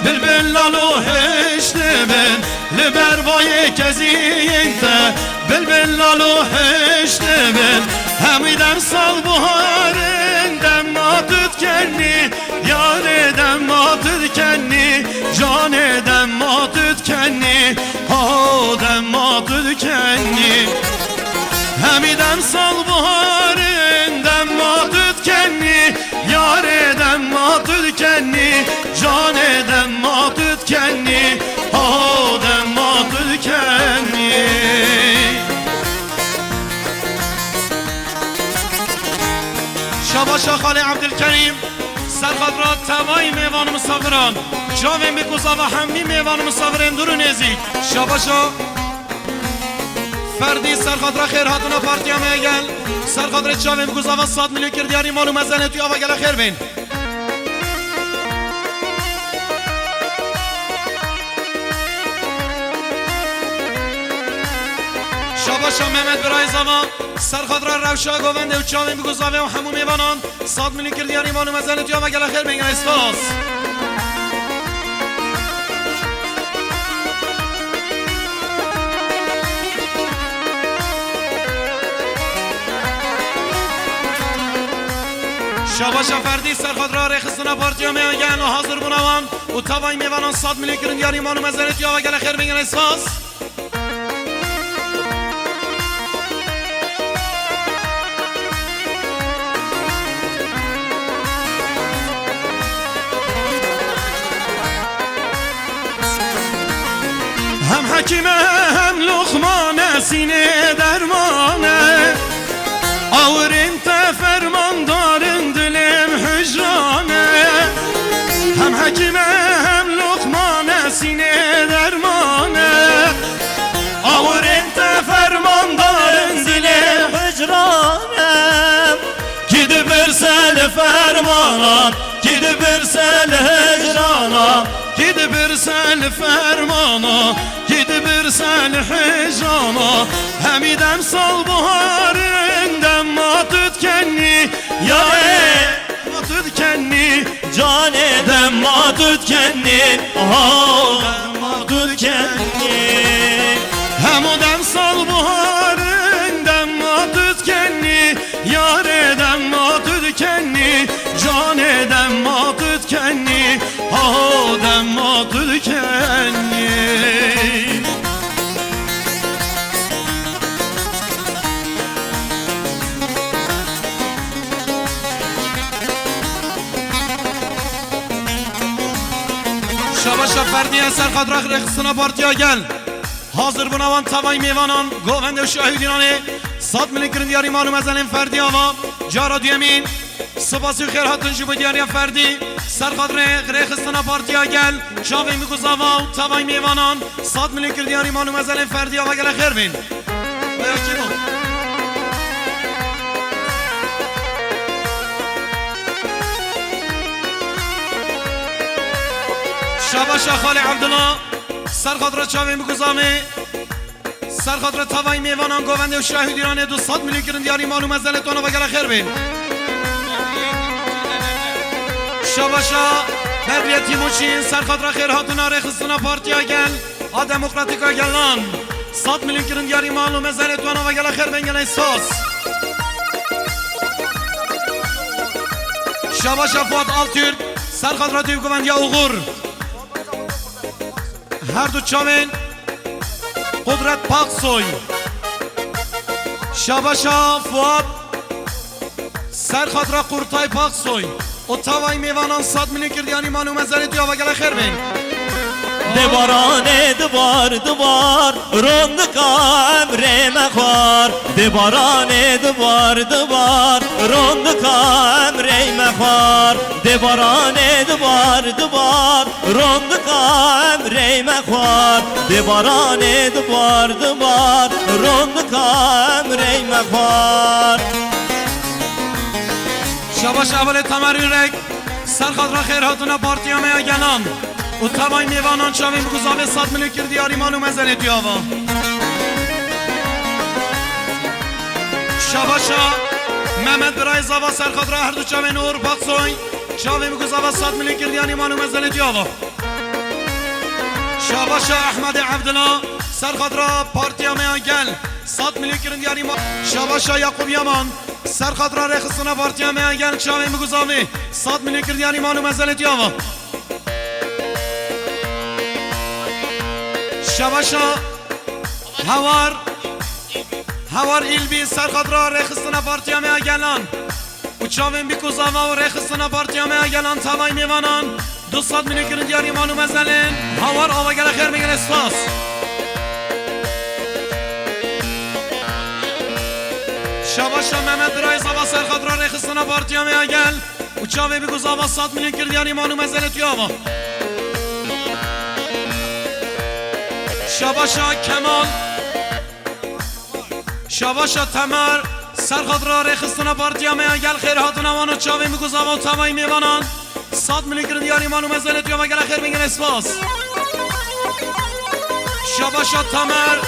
بلبل لالو هشتبن لبروای کزینده بلبل لالو هشتبن همیدم سال بهارن دماتت کنی یار دماتت کنی جان دماتت کنی ها دماتت کنی همیدم سال بهارن دماتت کنی یار دماتت کنی جان دماتت کنی ها دماتت کنی شباشا خاله عبدالکریم سرخدرات توای میوان مسافران جاوین بکوزا و همی میوان مسافرین درو نزی شباشا فردی سرخدرا خیر هاتونا پارتیا میگل سرخدرا جاوین بکوزا و 100 میلیون کردیاری مالو مزنه توی آوا گل خیر بین شاباشا محمد برای زمان سرخدرا روشا گوونده و چاوین بگوزاوه و همون میوانان 100 میلیون کردیاری مالو مزنه توی آوا گل خیر بین اسپاس شاباشا فردی سرخدرا رخصنا پارتیا میگن و حاضر بونوان و توای میوانان 100 میلیون کرن دیاری مانو مزنت یا و گل خیر بگن اساس هم حکیمه هم لقمانه سینه درمانه آورین فرمان دارن دلم حجرانه هم حکیمه هم لقمانه سینه درمانه آورین فرمان دارن دلم حجرانه گیده برسل فرمانان گیده برسل هجرانا گیده برسل فرمانا گیده برسل حجرانا همیدم سال بهارن دماتت کنی یا دماتت کنی جان دماتت کنی آه دماتت کنی همودم سال بهارن دماتت کنی یار دماتت کنی جان دماتت کنی آه دماتت کنی شاباشا فردی سرخدرا رخصنا پارتیا گل حاضر بونوان توای میوانان گوونده و شاهدینانه 100 میلیون کرن دیاری مالو مزنین فردی آوا جارا دیمین سپاسی خیر هاتون جبو دیاری فردی سرخدرا رخصنا پارتیا گل جاوین بگوزاوا توای میوانان 100 میلیون کرن دیاری مالو مزنین فردی آوا گل خیر بین بیا کیمو شاباشا خاله عبدالله سرخدرا چاوین بگوزامه سرخدرا توای میوانان گوونده و شاهدیرانه 200 میلیون کرن دیاری مالو مزلتون و گل خیر بین شاباشا بریا تیموچین سرخاطر خیر هاتونا رخصتنا پارتیا گل آ دموکراتیکا گلان 100 میلیون کرن یاری مالو مزل تو و گل خیر بنگل احساس شاباش فواد آلتور سرخاطر دیو گوند یا اوغور هر دو چامن قدرت پاکسوی شاباشا فواد سرخاطر قرطای پاکسوی و تاوای میوانان 100 میلیون کردیانی مانو مزلی توی آوگل خیر بین دبارانه دوبار روند کامره مخوار دبارانه دوبار روند کامره مخوار دبارانه دوبار روند کامره مخوار دبارانه دوبار روند کامره مخوار شاباش اول تمرین رک سرخاطر خیر هاتونا پارتیا میا گلان و تبای میوانان چاوین بگذابه 100 میلیون کردی آریمانو مزنی توی آوا شاباشا محمد برای زاوا سرخاطر هر دو چاوین نور پاکسوی چاوین بگذابه 100 میلیون کردی آریمانو مزنی توی آوا شاباشا احمد عبدالله سرخاطر پارتیا میا گل 100 میلیون کردی آریمان شاباشا یعقوب یامان سرخاطر رخصتنا پارتیا میا گل چاوین بگذابه 100 میلیون کردی آریمانو مزنی توی آوا شباشا هوار ایلبی سرخاطر رخصتنا پارتیا میا گلان و چاوین بیکوزاوا و رخصتنا پارتیا میا گلان تاوای میوانان 200 میلیون کرن دیاری مانو مزلن هوار آوا گل خیر میگن اسپاس شباشا محمد برای زاوا سرخاطر رخصتنا پارتیا میا گل و چاوین بیکوزاوا 100 میلیون کرن دیاری مانو مزلن توی آوا شاباشا کمال شاباشا تمر سرخاطر رخصتنا پارتیا میا گل خیر هاتون وانو چاوی میگوزاوا و تمای میوانان 100 میلیون کرن دیاری مانو مزل توی و گل خیر میگن اسپاس شاباشا تمر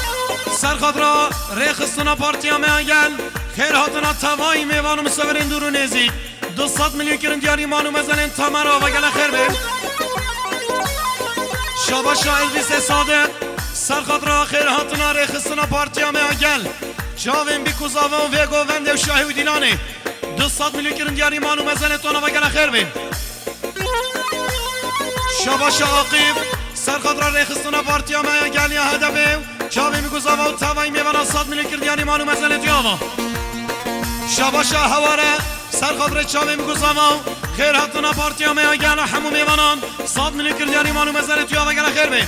سرخاطر رخصتنا پارتیا میا گل خیر هاتون تمای میوانو مسافرین دورو نزدیک 200 میلیون کرن دیاری مانو مزل تمر و گل خیر بیم شاباشا الویس صادق سرخاطر خیر هاتونا رخصتنا پارتیا میا گل چاوین بیکوزاوا و ویگو ونده و شاهی و دیلانه 200 میلیون کرن دیاری مانو مزنتونا و گل خیر بین شاباشا عاقب سرخاطر رخصتنا پارتیا میا گل یا هدفه چاوین بیکوزاوا و تاوای میوانا 100 میلیون کرن دیاری مانو مزنتونا شاباشا هواره سرخاطر چاوین بیکوزاوا خیر هاتونا پارتیا میا گل همو میوانان 100 میلیون کرن دیاری مانو مزنتونا و گل خیر بین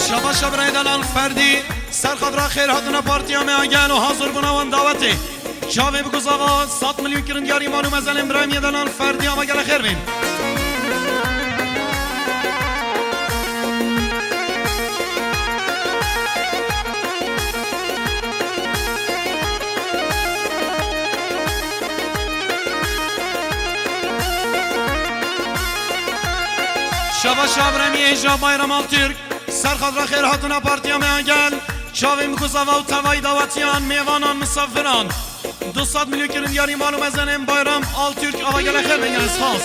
شاباشا برای دلال فردی سرخاطر خیر هاتونا پارتیا میا گل و حاضر بناوان دعوتی چاوی بگذاوا 100 میلیون کرن دیاری مانو مزلن برای دلال فردی آما گل خیر بین شاباشا برای ایجا بایرام آلتورک سرخاطر خیر هاتونا پارتیا میا گل چاوی میگوزاوا و توای دعوتیان میوانان مسافران 200 میلیون کرن دیاری مانو مزنن بایرام آلتورک آوا گل خیر بین اسپاس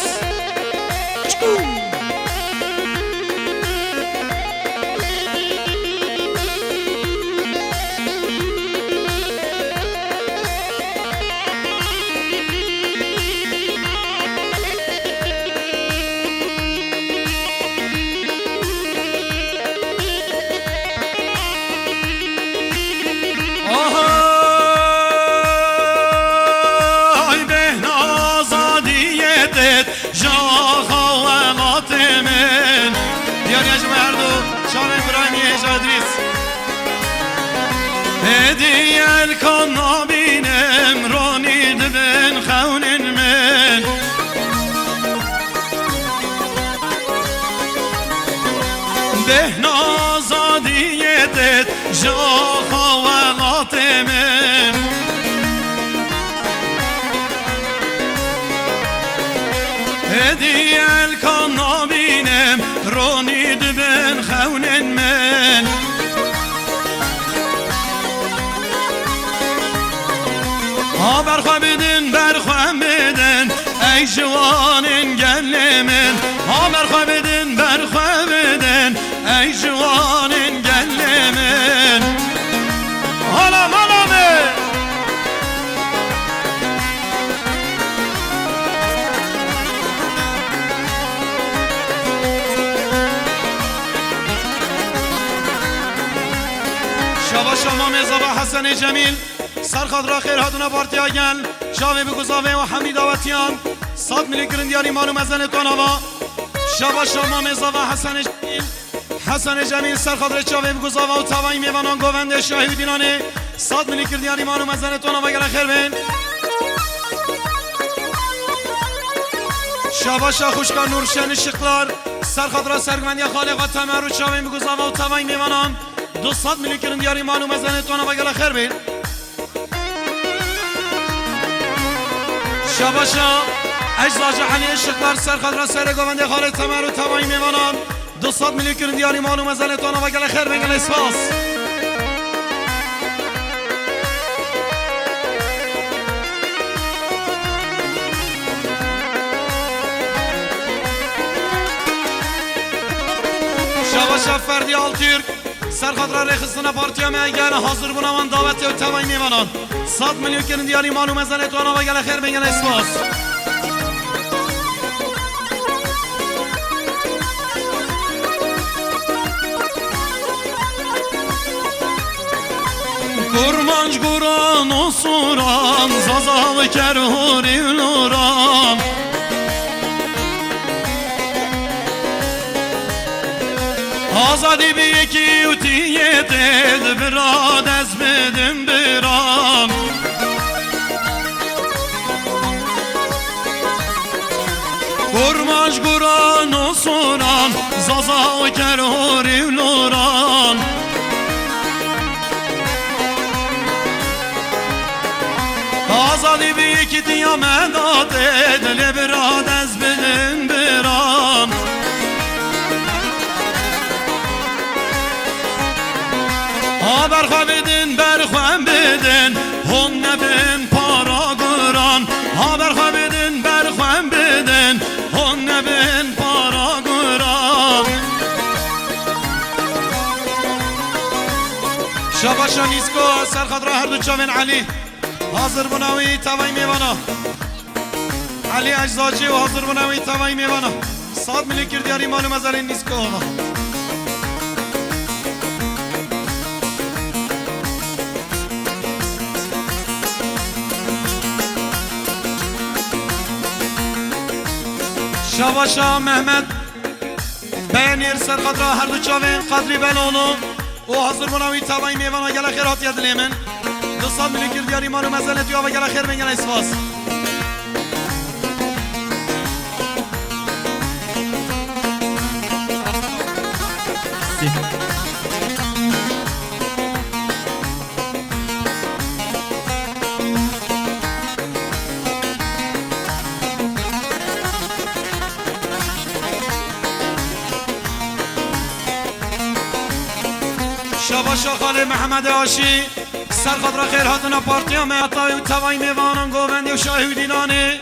هدیه الکن نبینم رانی دبن خونن من به نازادیتت جا خوالات من همی الکان نبینم رونی دبن خونن من ها برخوا بدن ای جوانن گل من ها برخوا بدن ای جوانن گل من حالا شما میزا و حسن جمیل سرخاد را خیر هاتونا پارتیا گل شاوی بگذاوه و حمید آواتیان 100 میلیون گرندیاری مالو مزن توناوا شما میزا و حسن جمیل سرخاد را چاوی بگذاوه و تاوایی میوانان گوونده شاهی دینانه 100 میلیون گرندیاری مالو مزن توناوا گل خیر بین شاباشا خوشکار نورشن شقلار سرخاد را سرگمندی خالق و تمر و چاوی بگذاوه و تاوایی میوانان 200 میلیون گرندیاری مالو مزن توناوا گل خیر بین شاباشا اجزاج حلی شقلار سرخاد را سر گوونده خالق تمر و تاوایی میوانان 200 میلیون گرندیاری مالو مزن توناوا گل خیر بین گل اسفاس شاباشا فردی آلتürk سرخاد را رخصنا پارتیا میگن حاضر بونوان دعوت و تمام میمانان 100 میلیون گرندیاری مالو مزن توناوا گل خیر بین گل اسفاس Kurmanç kuran osuran Zazalı kerhuri nuran Azadi bir iki utiyet ed Birad ezmedim biram Kurmanç kuran osuran Zazalı kerhuri nuran Azadi bir iki diyamedat edle birad ez benim biram Berxwe bedin hon nebin para guran berxwe bedin hon nebin para guran Şabaşan isko serxad ra her du çavin Ali Hazır bunavî tavayî mêvana Ali eczacî û hazır bunavî tavayî mêvana 100 milyûn girdiyarî malû mezarên nîsko hava Şabaşa Mehmet Beğenir serxad ra her du çavên qadrî belonu û hazır bunavî tavayî mêvana gele xêr hatiye dilê min 200 میلیون گردیاری مالو مزنه توی آوا گله خیر بین گله اسفاس شاباشا خاله محمد آشی سرخاد را خیر هاتنا پارتیا میاتای و توای میوانان گووندی و شاهی دینانه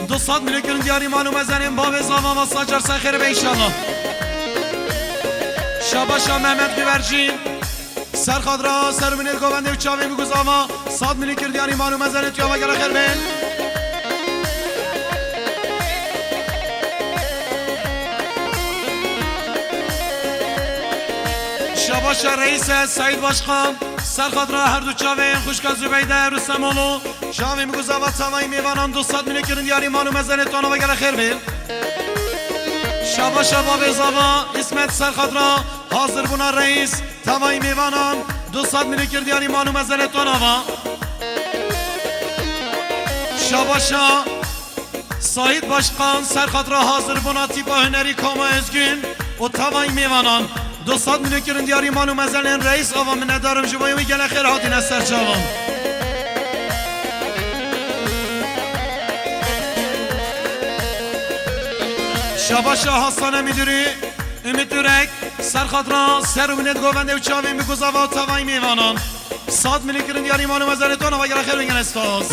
200 میلیون گرندیاری مالو مزنیم باب زاوان و ساجر سخیر به انشالله شاباشا محمد بیورجین سرخاد را سر منیر گووندی و چاوی بگوزاوا 100 میلیون گرندیاری مالو مزنیم توی آوا گله خیر بین شاباشا رئیس سعید باشخان سرخاد را هر دو چاوین خوشکا زبیده رستمولو شاوی مگوزا و تمایی میوانان 200 میلیون گرندیاری مالو مزنه تانا و گله خیر بین شاباشا باب زاوا اسمت سرخاد را حاضر بونا رئیس تمایی میوانان 200 میلیون گرندیاری مالو مزنه تانا و شاباشا سعید باشخان سرخاد را حاضر بونا تیپا هنری کاما ازگün و تمایی میوانان 200 میلیون گرندیاری مالو مزنن رئیس آوا من ندارم جوایی و گله خیر هاتین از سر جوان شباشا حسن میدوری میتورک سر خاطران سر و بنت گوونده و چاوین بگذاوا و تاوای میوانان صاد ملی کرن یاری مانو مزارتون و اگر خیر بگن استاز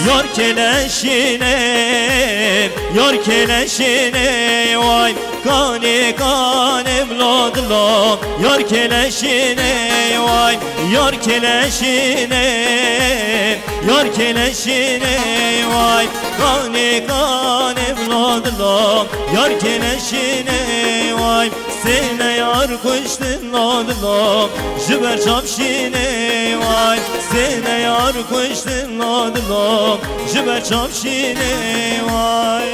یار کلشینه وای کانی بلادلا یار کلشینه وای یار کلشینه وای کانی بلادلا یار کلشینه وای سینه یار کشتن لادلا جبر چاپشینه وای سینه یار کشتن لادلا جبر چاپشینه وای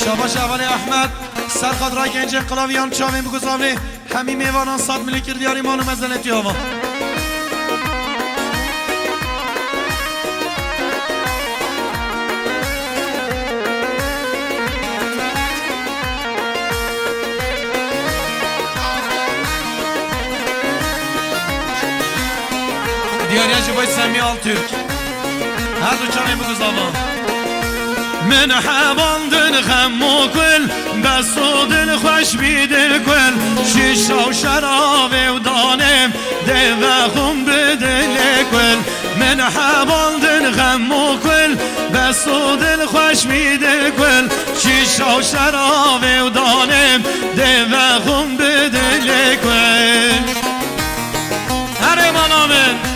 شباش اول احمد سر خاطرای گنج انقلابیان چاوین بگذاوی همین میوانان صاد ملی کرد یاری مانو مزارتی آوا دیاریه باید سمی آل ترک هر دو چاوین بگذاوا من حواندن خم و کل بس و دل خوش بی دل کل شیشا و شراب و دانم ده و خون به دل کل من حواندن خم و کل بس و دل خوش بی دل کل شیشا و شراب و دانم ده و خون به دل کل هر منامن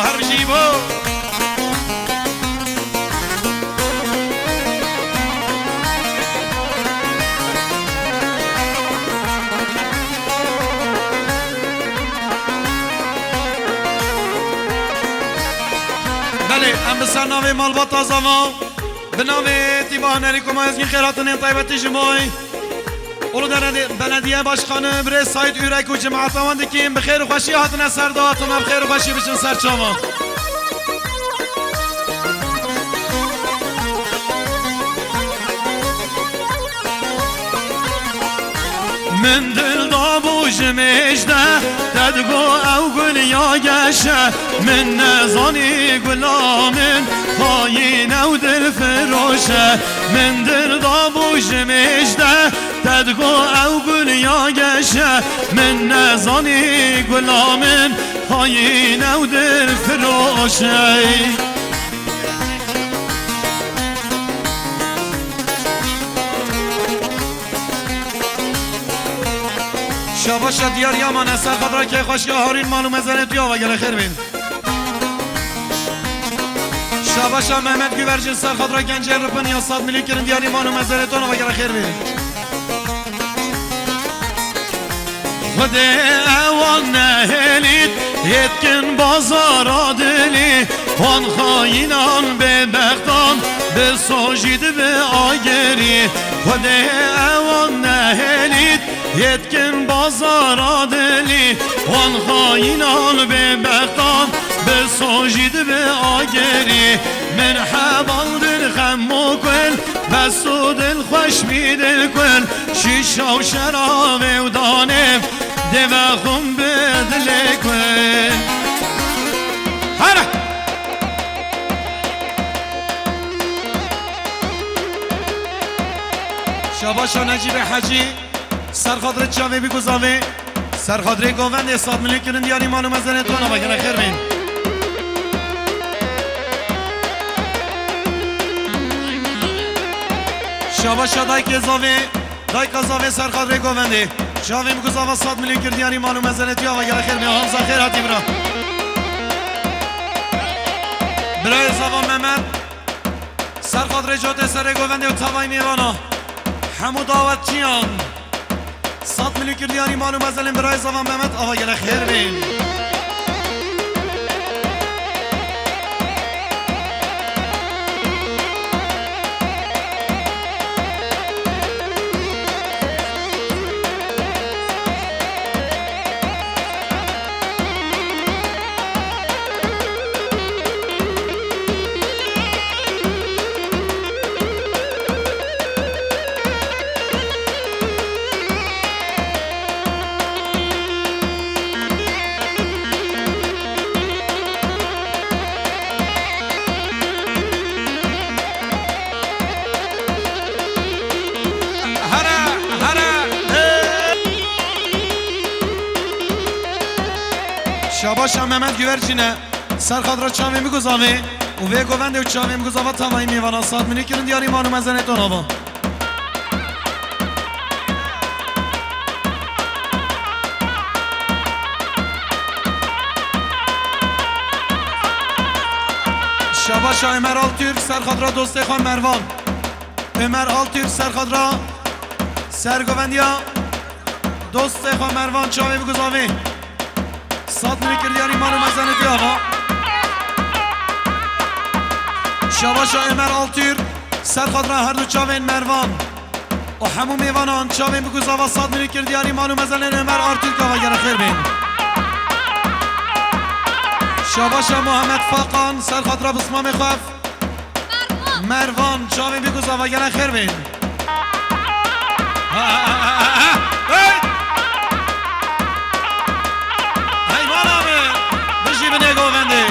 هر جیبو بله ام بسر ناوی مالبات آزاما به ناوی تیباه نریکو ما ازگین خیراتون طیبتی جمعی اولو در بلدیه باشخانه بره سایت ایرک و جماعت آمان دکیم بخیر و خوشی هاتون سرداتون هم بخیر و خوشی بشن سرچاما من دل دابوش مجده تدگو او گل یا گشه من نزانی گلامن خاین او دل فروشه من دل دابوش مجده تدگو او گل یا گشه من نزانی گلامن خاین او دل فروشه شباشا دیار یامان اصلا خبرای که خوشگاه هارین معلوم ازنت یا و گره خیر بین شباشا محمد گوورجن سر خبرای گنجه رپن یا صاد ملی کرن دیاری معلوم ازنتون و گره خیر بین خود اول نهلید یتکن بازارا دلی آن خاینان به بختان به ساجید به آگری خود اول نهلید یتکن بازارا دلی آن خاینان به بختان به ساجید به آگری من حبال دل خم و کل بس و دل خوش می دل کل شیشا و شراب و دانم ده و خون به دل کل هره شباشا نجیب حجی سرخاطر چاوی بگذاوی سرخاطر گووند صاد ملی کرن دیاری مانو مزنتون و گره خیر بین شباشا دای که زاوی دای که زاوی سرخاطر گوونده چاوی بگذاوا صاد ملی کرن دیاری مانو مزنتی و گره خیر بین همزا خیر حتی برا برای زاوا محمد سرخاطر جوت سر گوونده و تاوای میوانا همو دعوت چیان صاد ملی کردیانی معلوم ازلیم برای زوان محمد آوا گره خیر بین شاباش محمد گورچینه سر خاطر چاوی میگذاوی و وی گوونده و چاوی میگذاوه تمایی میوانا ساد منی کرن دیاری مانو مزنه تو نوا شاباش عمر آلتürk سر خاطر دوست خان مروان عمر آلتürk سر خاطر سرگووندیا دوست خان مروان چاوی بگذاوی ساد منی کرن دیاری مانو مزنه تو نوا شاباش عمر آلتürk سر خاطر هر دو چاوین مروان و همو میوانان چاوین بگذاوه ساد منی کرن دیاری مانو مزنه عمر آلتürk آوا گر خیر بین شاباش محمد فاقان سر خاطر بسمام خف مروان چاوین بگذاوه گر خیر بین حیوان آمه بشی بنه گوونده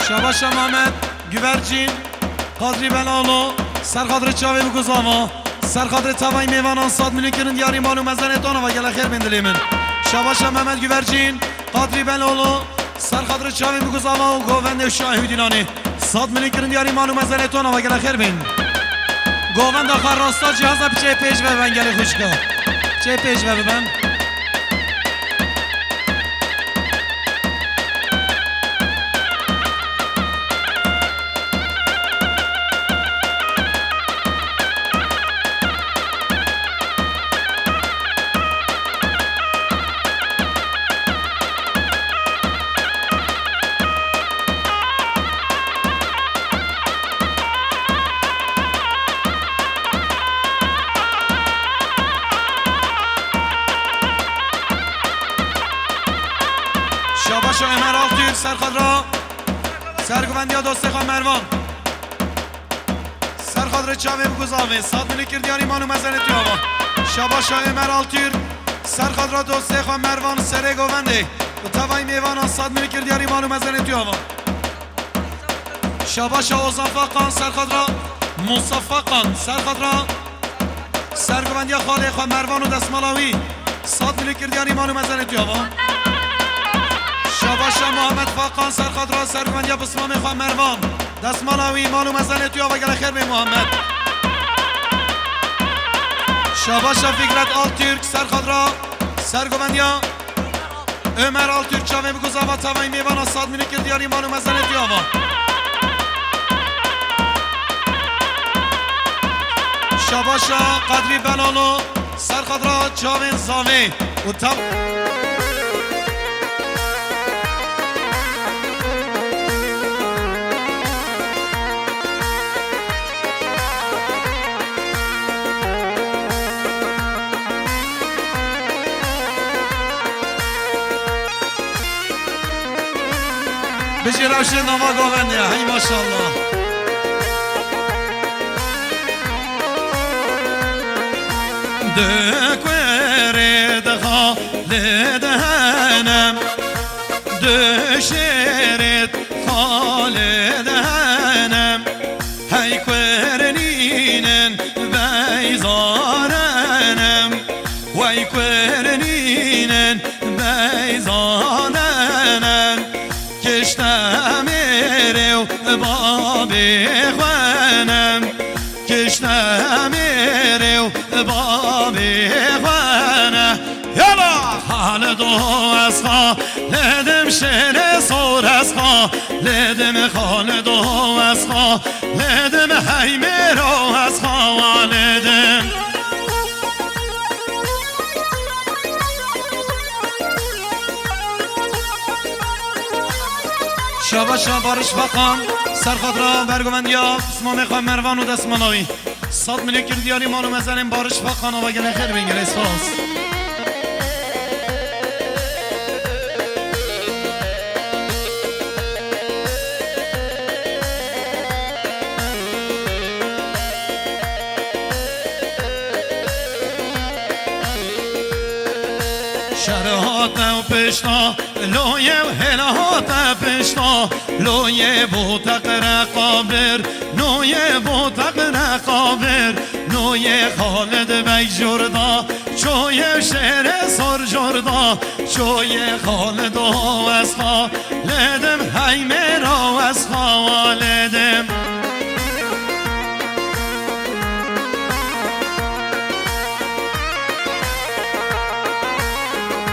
شاباش محمد گوورچین قادری بلالو سر خاطر چاوی بگذاوا سر خاطر تاوای میوانان ساد منی کرن دیاری مانو مزنه تانو و گله خیر بندلی من شاباش محمد گوورچین قادری بلالو سر خاطر چاوی بگذاوا و گوونده و شاهی دینانی ساد منی کرن دیاری مانو مزنه تانو و گله خیر بین گووند آخر راستا جهازا پیچه پیش ببن گله خوشگاه چه پیش ببن شاباش عمر آلتürk سر خاطر سرگووندیا دوست خان مروان سر خاطر چاوی بگذاوی ساد منی کرد دیاری مانو مزنه تو آوا شاباش عمر آلتürk سر خاطر دوست خان مروان سر گوونده و تاوای میوانان ساد منی کرد دیاری مانو مزنه تو آوا شاباش اوزان فاقان سر خاطر مصطفی فاقان سر خاطر سرگووندیا خاله خان مروان و دستمالاوی ساد منی کرد دیاری مانو مزنه تو آوا شاباش محمد فاقان سر خاطر سرگووندیا بسمام خان مروان دستمالاوی مانو مزنه تو آوا گله خیر به محمد شاباش فکرت آلتürk سر خاطر سرگووندیا عمر آلتürk چاوی بگذاوا تاوای میوانا ساد منی کرد دیاری مانو مزنه تو آوا شاباش قدری بلالو سر خاطر چاوین زاوی و تب بجی روشن نما گوونده هی ماشاءالله دکوری دخا لدهنم دشیرت خالدهنم هی کرنینن بیزانم وی کرنینن بیزانم کشتم رو بابی خوانم کشتم رو بابی خوانم یالا حال دو از خالدم شن سور از خالدم خال دو از خالدم حیمه رو از خالدم شاباش بارش بقام سر خاطر برگووندیا بسمام خان مروان و دستمالاوی ساد منی کرد دیاری مانو مزنیم بارش بقان و گله خیر بینگل اسفاس شرهات و پشتا لوی و هلهات پشتا لوی بوتق رقابر نوی بوتق رقابر نوی خالد بی جردا چوی شهر سر جردا چوی خالد و از خالدم حیمه را از خالد